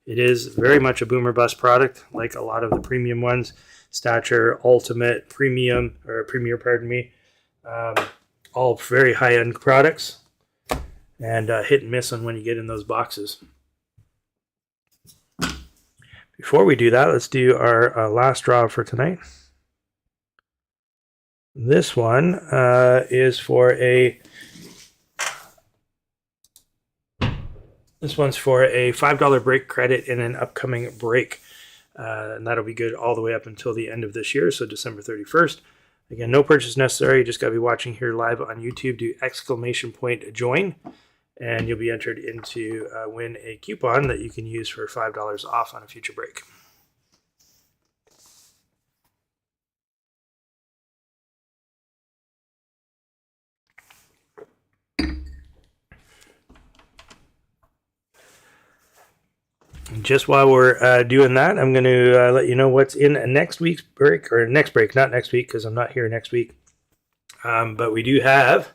It is very much a boomer bust product, like a lot of the premium ones. Stature, Ultimate, Premium, or Premier, pardon me. All very high-end products, and hit and miss on when you get in those boxes. Before we do that, let's do our last draw for tonight. This one is for a... This one's for a $5 break credit in an upcoming break. And that'll be good all the way up until the end of this year, so December 31st. Again, no purchase necessary. You just got to be watching here live on YouTube. Do !join, and you'll be entered into win a coupon that you can use for $5 off on a future break. Just while we're doing that, I'm going to let you know what's in next week's break, or next break, not next week because I'm not here next week. But we do have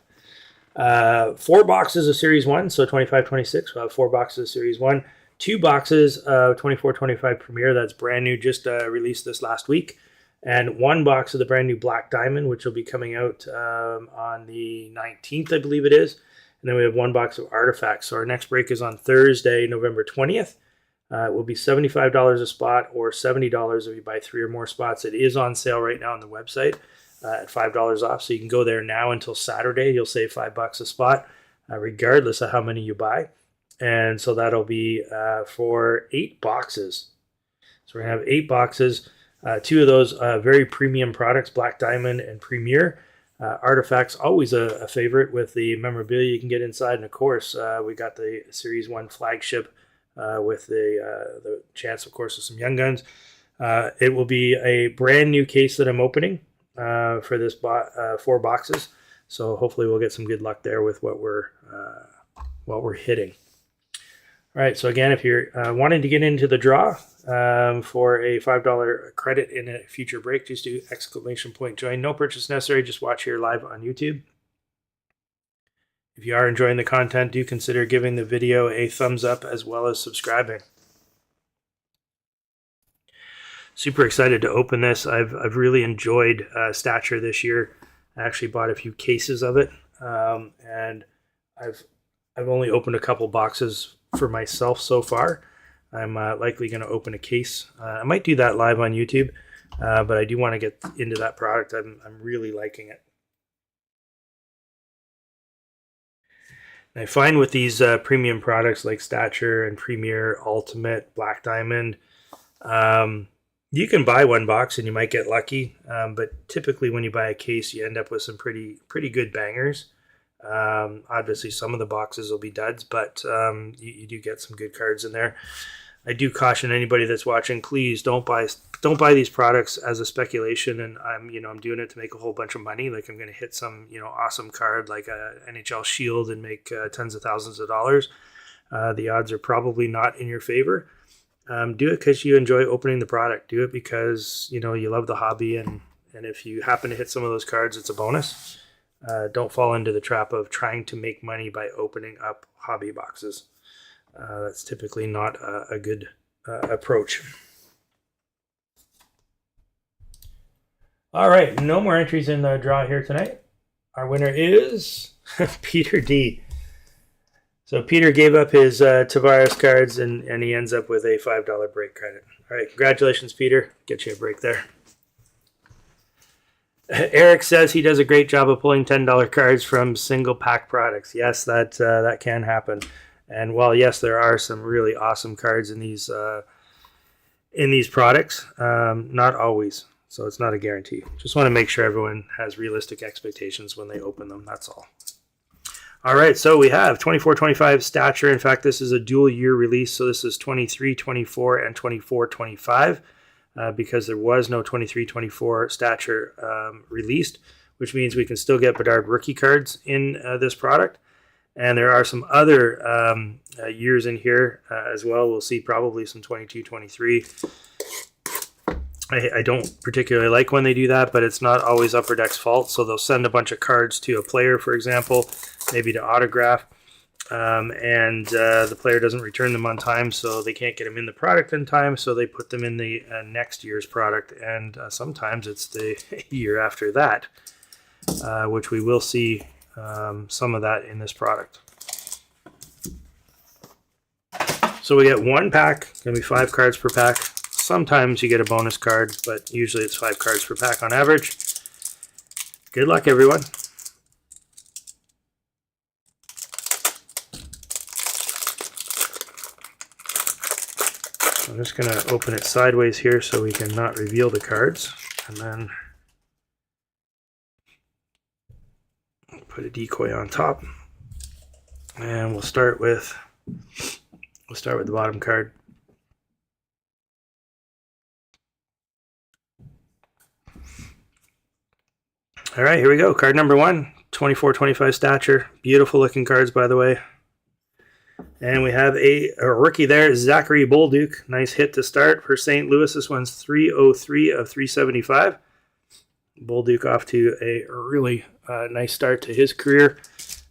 4 boxes of Series 1, so 25-26. We'll have 4 boxes of Series 1, 2 boxes of 24-25 Premier, that's brand new, just released this last week, and 1 box of the brand new Black Diamond, which will be coming out on the 19th, I believe it is. And then we have 1 box of Artifacts. So our next break is on Thursday, November 20th. It will be $75 a spot, or $70 if you buy 3 or more spots. It is on sale right now on the website at $5 off. So you can go there now until Saturday. You'll save $5 a spot, regardless of how many you buy. And so that'll be for 8 boxes. So we're going to have 8 boxes. 2 of those very premium products, Black Diamond and Premier. Artifacts, always a favorite with the memorabilia you can get inside. And of course, we got the Series 1 flagship with the chance, of course, of some Young Guns. It will be a brand new case that I'm opening for this 4 boxes. So hopefully we'll get some good luck there with what we're hitting. All right, so again, if you're wanting to get into the draw for a $5 credit in a future break, just do !join. No purchase necessary, just watch here live on YouTube. If you are enjoying the content, do consider giving the video a thumbs up as well as subscribing. Super excited to open this. I've really enjoyed Stature this year. I actually bought a few cases of it, and I've only opened a couple boxes for myself so far. I'm likely going to open a case. I might do that live on YouTube, but I do want to get into that product. I'm really liking it. I find with these premium products like Stature and Premier, Ultimate, Black Diamond, you can buy 1 box and you might get lucky, but typically when you buy a case, you end up with some pretty good bangers. Obviously, some of the boxes will be duds, but you do get some good cards in there. I do caution anybody that's watching, please don't buy these products as a speculation. And I'm doing it to make a whole bunch of money. Like I'm going to hit some awesome card like a NHL Shield and make tens of thousands of dollars. The odds are probably not in your favor. Do it because you enjoy opening the product. Do it because you love the hobby, and if you happen to hit some of those cards, it's a bonus. Don't fall into the trap of trying to make money by opening up hobby boxes. That's typically not a good approach. All right, no more entries in the draw here tonight. Our winner is Peter D. So Peter gave up his Tavares cards, and he ends up with a $5 break credit. All right, congratulations, Peter. Get you a break there. Eric says he does a great job of pulling $10 cards from single pack products. Yes, that can happen. And while yes, there are some really awesome cards in these products, not always. So it's not a guarantee. Just want to make sure everyone has realistic expectations when they open them. That's all. All right, so we have 24-25 Stature. In fact, this is a dual year release. So this is 23-24 and 24-25 because there was no 23-24 Stature released, which means we can still get Bedard rookie cards in this product. And there are some other years in here as well. We'll see probably some 22-23. I don't particularly like when they do that, but it's not always Upper Deck's fault. So they'll send a bunch of cards to a player, for example, maybe to autograph, and the player doesn't return them on time, so they can't get them in the product in time, so they put them in the next year's product, and sometimes it's the year after that, which we will see some of that in this product. So we get one pack, going to be 5 cards per pack. Sometimes you get a bonus card, but usually it's 5 cards per pack on average. Good luck, everyone. I'm just going to open it sideways here so we can not reveal the cards, and then put a decoy on top. And we'll start with the bottom card. All right, here we go. Card number 1, 24-25 Stature. Beautiful looking cards, by the way. And we have a rookie there, Zachary Bolduc. Nice hit to start for St. Louis. This one's 303 of 375. Bolduc off to a really nice start to his career.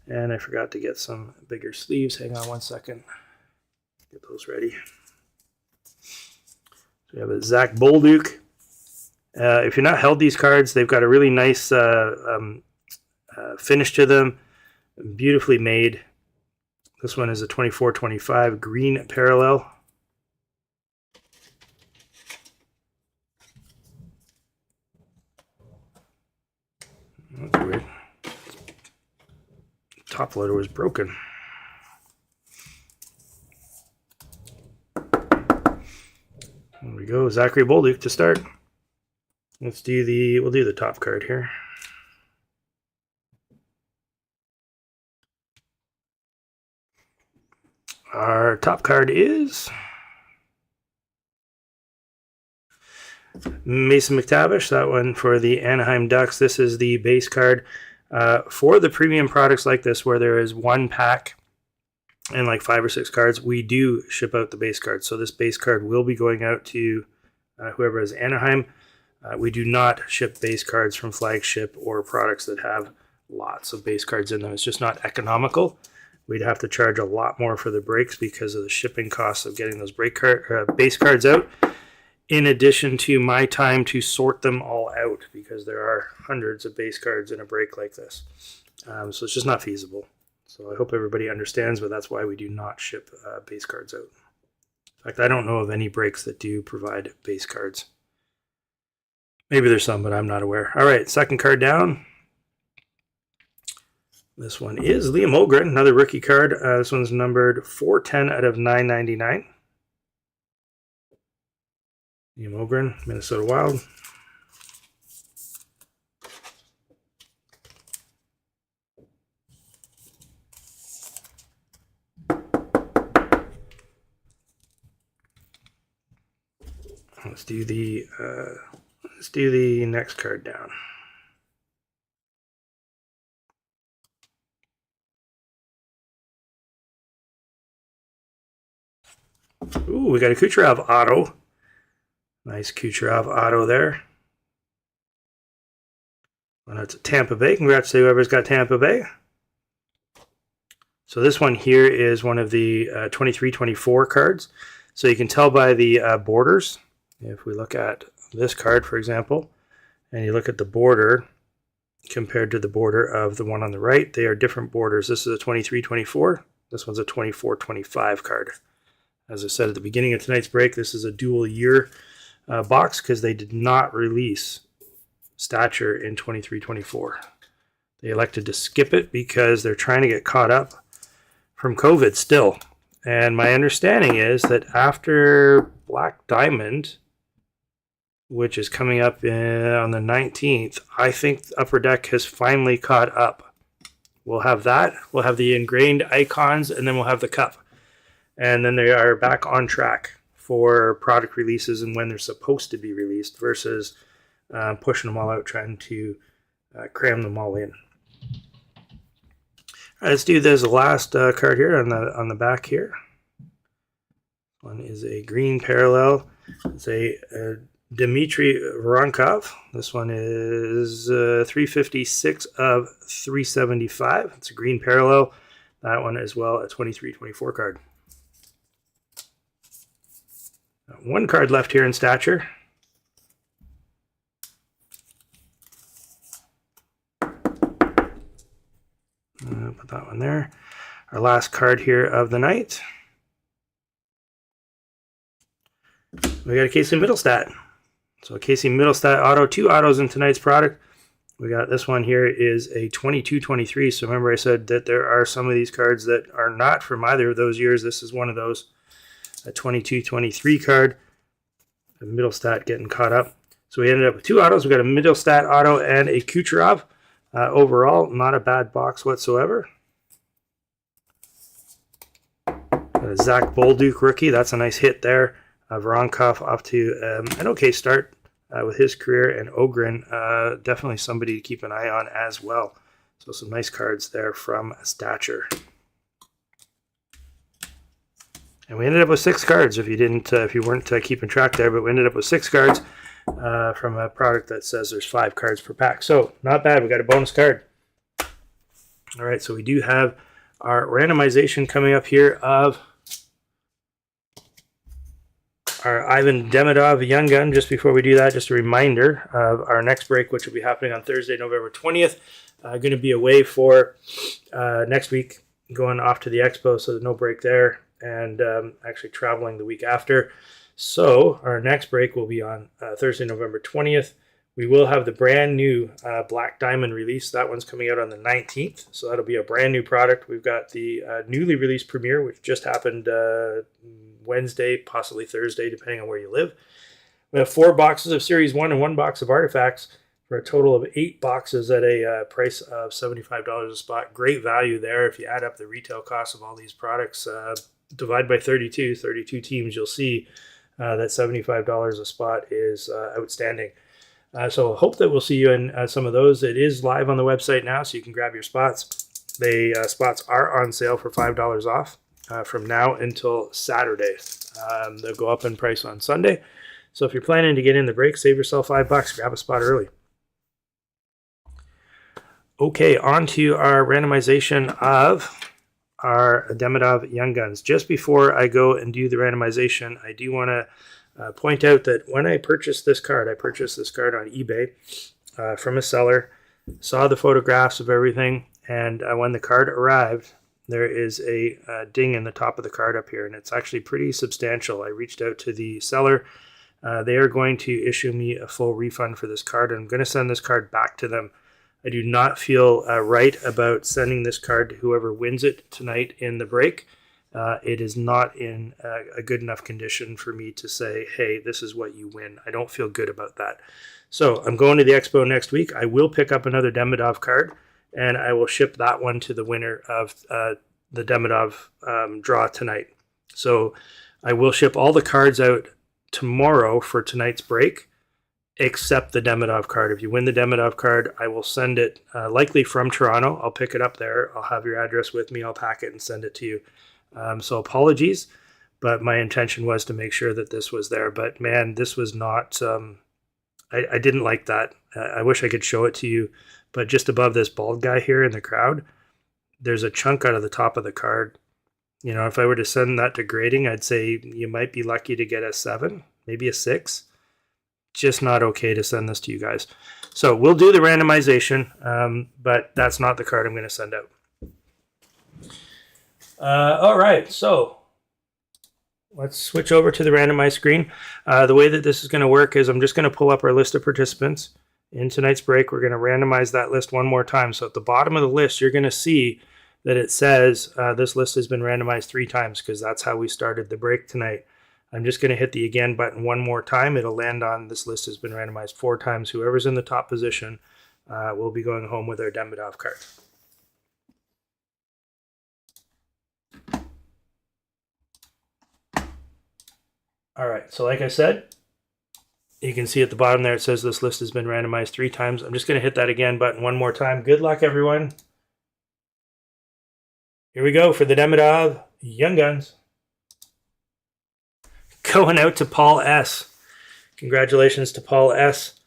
And I forgot to get some bigger sleeves. Hang on one second. Get those ready. So we have a Zach Bolduc. If you're not held these cards, they've got a really nice finish to them. Beautifully made. This one is a 24-25 green parallel. That's weird. Top loader was broken. There we go, Zachary Bolduc to start. We'll do the top card here. Our top card is Mason McTavish, that one for the Anaheim Ducks. This is the base card. For the premium products like this, where there is one pack and like 5 or 6 cards, we do ship out the base card. So this base card will be going out to whoever has Anaheim. We do not ship base cards from flagship or products that have lots of base cards in them. It's just not economical. We'd have to charge a lot more for the breaks because of the shipping costs of getting those base cards out, in addition to my time to sort them all out, because there are hundreds of base cards in a break like this. So it's just not feasible. So I hope everybody understands, but that's why we do not ship base cards out. In fact, I don't know of any breaks that do provide base cards. Maybe there's some, but I'm not aware. All right, second card down. This one is Liam Ogren, another rookie card. This one's numbered 410 out of 999. Liam Ogren, Minnesota Wild. Let's do the next card down. Ooh, we got a Kucherov auto. Nice Kucherov auto there. Well, that's Tampa Bay. Congrats to whoever's got Tampa Bay. So this one here is one of the 23-24 cards. So you can tell by the borders. If we look at this card, for example, and you look at the border compared to the border of the one on the right, they are different borders. This is a 23-24. This one's a 24-25 card. As I said at the beginning of tonight's break, this is a dual year box because they did not release Stature in 23-24. They elected to skip it because they're trying to get caught up from COVID still. And my understanding is that after Black Diamond, which is coming up on the 19th, I think Upper Deck has finally caught up. We'll have that. We'll have the ingrained icons, and then we'll have the cup. And then they are back on track for product releases and when they're supposed to be released versus pushing them all out, trying to cram them all in. All right, let's do this last card here on the back here. One is a green parallel. It's a Dmitry Voronkov. This one is 356 of 375. It's a green parallel. That one as well, a 23-24 card. One card left here in Stature. Put that one there. Our last card here of the night. We got a Casey Middlestat. So a Casey Middlestat auto, 2 autos in tonight's product. We got this one here is a 22-23. So remember I said that there are some of these cards that are not from either of those years. This is one of those. A 22-23 card. A Middlestat getting caught up. So we ended up with 2 autos. We got a Middlestat auto and a Kucherov. Overall, not a bad box whatsoever. Got a Zach Bolduc rookie. That's a nice hit there. Voronkov off to an okay start with his career. And Ogren, definitely somebody to keep an eye on as well. So some nice cards there from Stature. And we ended up with 6 cards. If you weren't keeping track there, but we ended up with 6 cards. From a product that says there's 5 cards per pack. So not bad. We got a bonus card. All right, so we do have our randomization coming up here of our Ivan Demidov Young Gun. Just before we do that, just a reminder of our next break, which will be happening on Thursday, November 20th. Going to be away for next week, going off to the expo, so there's no break there, and actually traveling the week after. So our next break will be on Thursday, November 20th. We will have the brand new Black Diamond release. That one's coming out on the 19th. So that'll be a brand new product. We've got the newly released Premiere, which just happened Wednesday, possibly Thursday, depending on where you live. We have 4 boxes of Series 1 and 1 box of Artifacts for a total of 8 boxes at a price of $75 a spot. Great value there. If you add up the retail cost of all these products, divide by 32 teams, you'll see that $75 a spot is outstanding. So hope that we'll see you in some of those. It is live on the website now, so you can grab your spots. The spots are on sale for $5 off from now until Saturday. They'll go up in price on Sunday. So if you're planning to get in the break, save yourself $5, grab a spot early. Okay, on to our randomization of our Demidov Young Guns. Just before I go and do the randomization, I do want to point out that when I purchased this card on eBay from a seller, saw the photographs of everything, and when the card arrived, there is a ding in the top of the card up here, and it's actually pretty substantial. I reached out to the seller. They are going to issue me a full refund for this card, and I'm going to send this card back to them. I do not feel right about sending this card to whoever wins it tonight in the break. It is not in a good enough condition for me to say, hey, this is what you win. I don't feel good about that. So I'm going to the expo next week. I will pick up another Demidov card, and I will ship that one to the winner of the Demidov draw tonight. So I will ship all the cards out tomorrow for tonight's break, except the Demidov card. If you win the Demidov card, I will send it likely from Toronto. I'll pick it up there. I'll have your address with me. I'll pack it and send it to you. So apologies, but my intention was to make sure that this was there. But man, this was not, I didn't like that. I wish I could show it to you, but just above this bald guy here in the crowd, there's a chunk out of the top of the card. You know, if I were to send that to grading, I'd say you might be lucky to get a 7, maybe a 6. Just not okay to send this to you guys. So we'll do the randomization, but that's not the card I'm going to send out. All right, so let's switch over to the randomized screen. The way that this is going to work is I'm just going to pull up our list of participants. In tonight's break, we're going to randomize that list one more time. So at the bottom of the list, you're going to see that it says this list has been randomized 3 times because that's how we started the break tonight. I'm just going to hit the again button one more time. It'll land on this list has been randomized 4 times. Whoever's in the top position will be going home with their Demidov card. All right, so like I said, you can see at the bottom there it says this list has been randomized 3 times. I'm just going to hit that again button one more time. Good luck, everyone. Here we go for the Demidov Young Guns. Going out to Paul S. Congratulations to Paul S.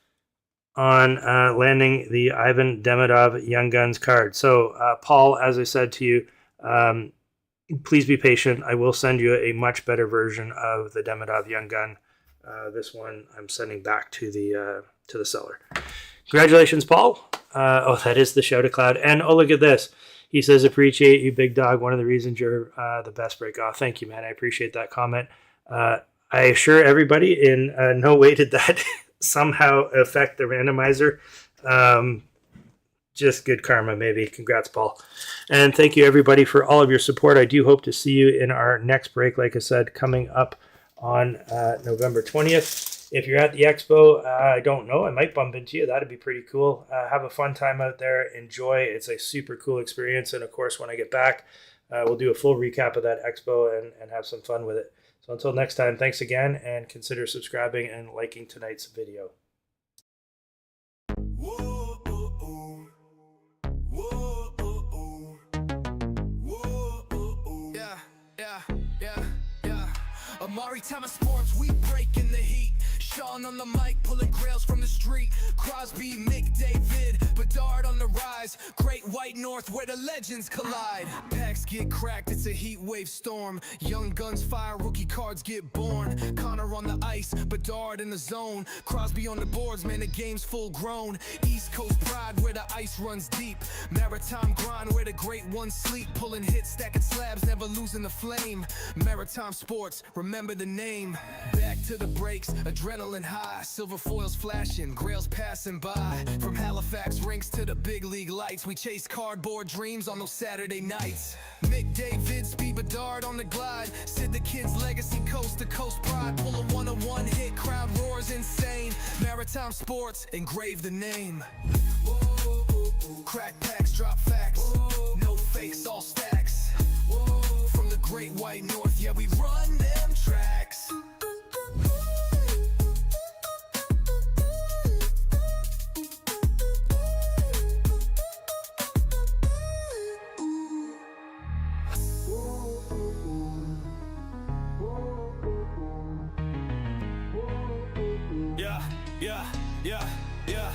on landing the Ivan Demidov Young Guns card. So, Paul, as I said to you, please be patient. I will send you a much better version of the Demidov Young Gun. This one I'm sending back to the seller. Congratulations, Paul. That is the Shout It Cloud. And look at this. He says, appreciate you, big dog. One of the reasons you're the best break off. Thank you, man. I appreciate that comment. I assure everybody in no way did that somehow affect the randomizer. Just good karma, maybe. Congrats, Paul. And thank you, everybody, for all of your support. I do hope to see you in our next break, like I said, coming up on November 20th. If you're at the expo, I don't know, I might bump into you. That'd be pretty cool. Have a fun time out there. Enjoy. It's a super cool experience. And, of course, when I get back, we'll do a full recap of that expo and have some fun with it. So until next time, thanks again, and consider subscribing and liking tonight's video. Maritime sports, we breaking the heat. Sean on the mic, pulling grails from the street. Crosby, Mick, David, Bedard on the rise. Great White North, where the legends collide. Packs get cracked, it's a heat wave storm. Young guns fire, rookie cards get born. Connor on the ice, Bedard in the zone. Crosby on the boards, man, the game's full grown. East Coast pride, where the ice runs deep. Maritime grind, where the great ones sleep. Pulling hits, stacking slabs, never losing the flame. Maritime sports, remember the name. Back to the breaks, adrenaline high. Silver foils flashing, grails passing by. From Halifax rinks to the big league lights, we chase cardboard dreams on those Saturday nights. Mick, David, Speed, Bedard on the glide. Sid the Kid's legacy, coast to coast pride. Pull a one-on-one hit, crowd roars insane. Maritime sports, engrave the name. Crack packs, drop facts. No fakes, all stacks. From the great white north, yeah, we run them tracks. Yeah.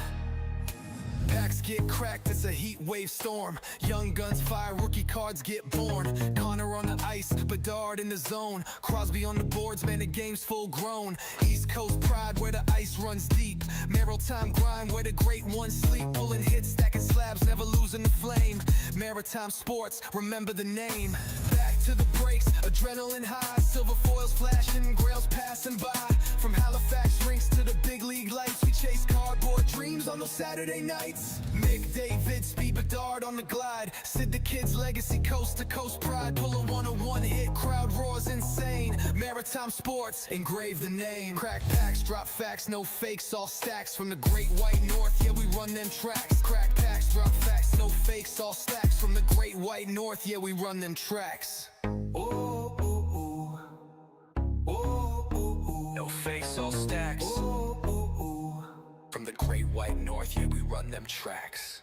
Packs get cracked, it's a heat wave storm. Young guns fire, rookie cards get born. Connor on the ice, Bedard in the zone. Crosby on the boards, man, the game's full grown. East Coast pride, where the ice runs deep. Maritime grind, where the great ones sleep. Pulling hits, stacking slabs, never losing the flame. Maritime sports, remember the name. Back to the breaks, adrenaline high. Silver foils flashing, grails passing by. From Halifax rinks to the big league lights, we chase cardboard dreams on those Saturday nights. Mick, David, Speed, Bedard on the glide. Sid the Kid's legacy, coast to coast pride. Pull a one-on-one hit, crowd roars insane. Maritime sports, engrave the name. Crack packs, drop facts, no fakes, all stacks. From the great white north, yeah, we run them tracks. Crack packs, drop facts, no fakes, all stacks. From the great white north, yeah, we run them tracks. No fakes, all stacks. From the great white north, yeah, we run them tracks.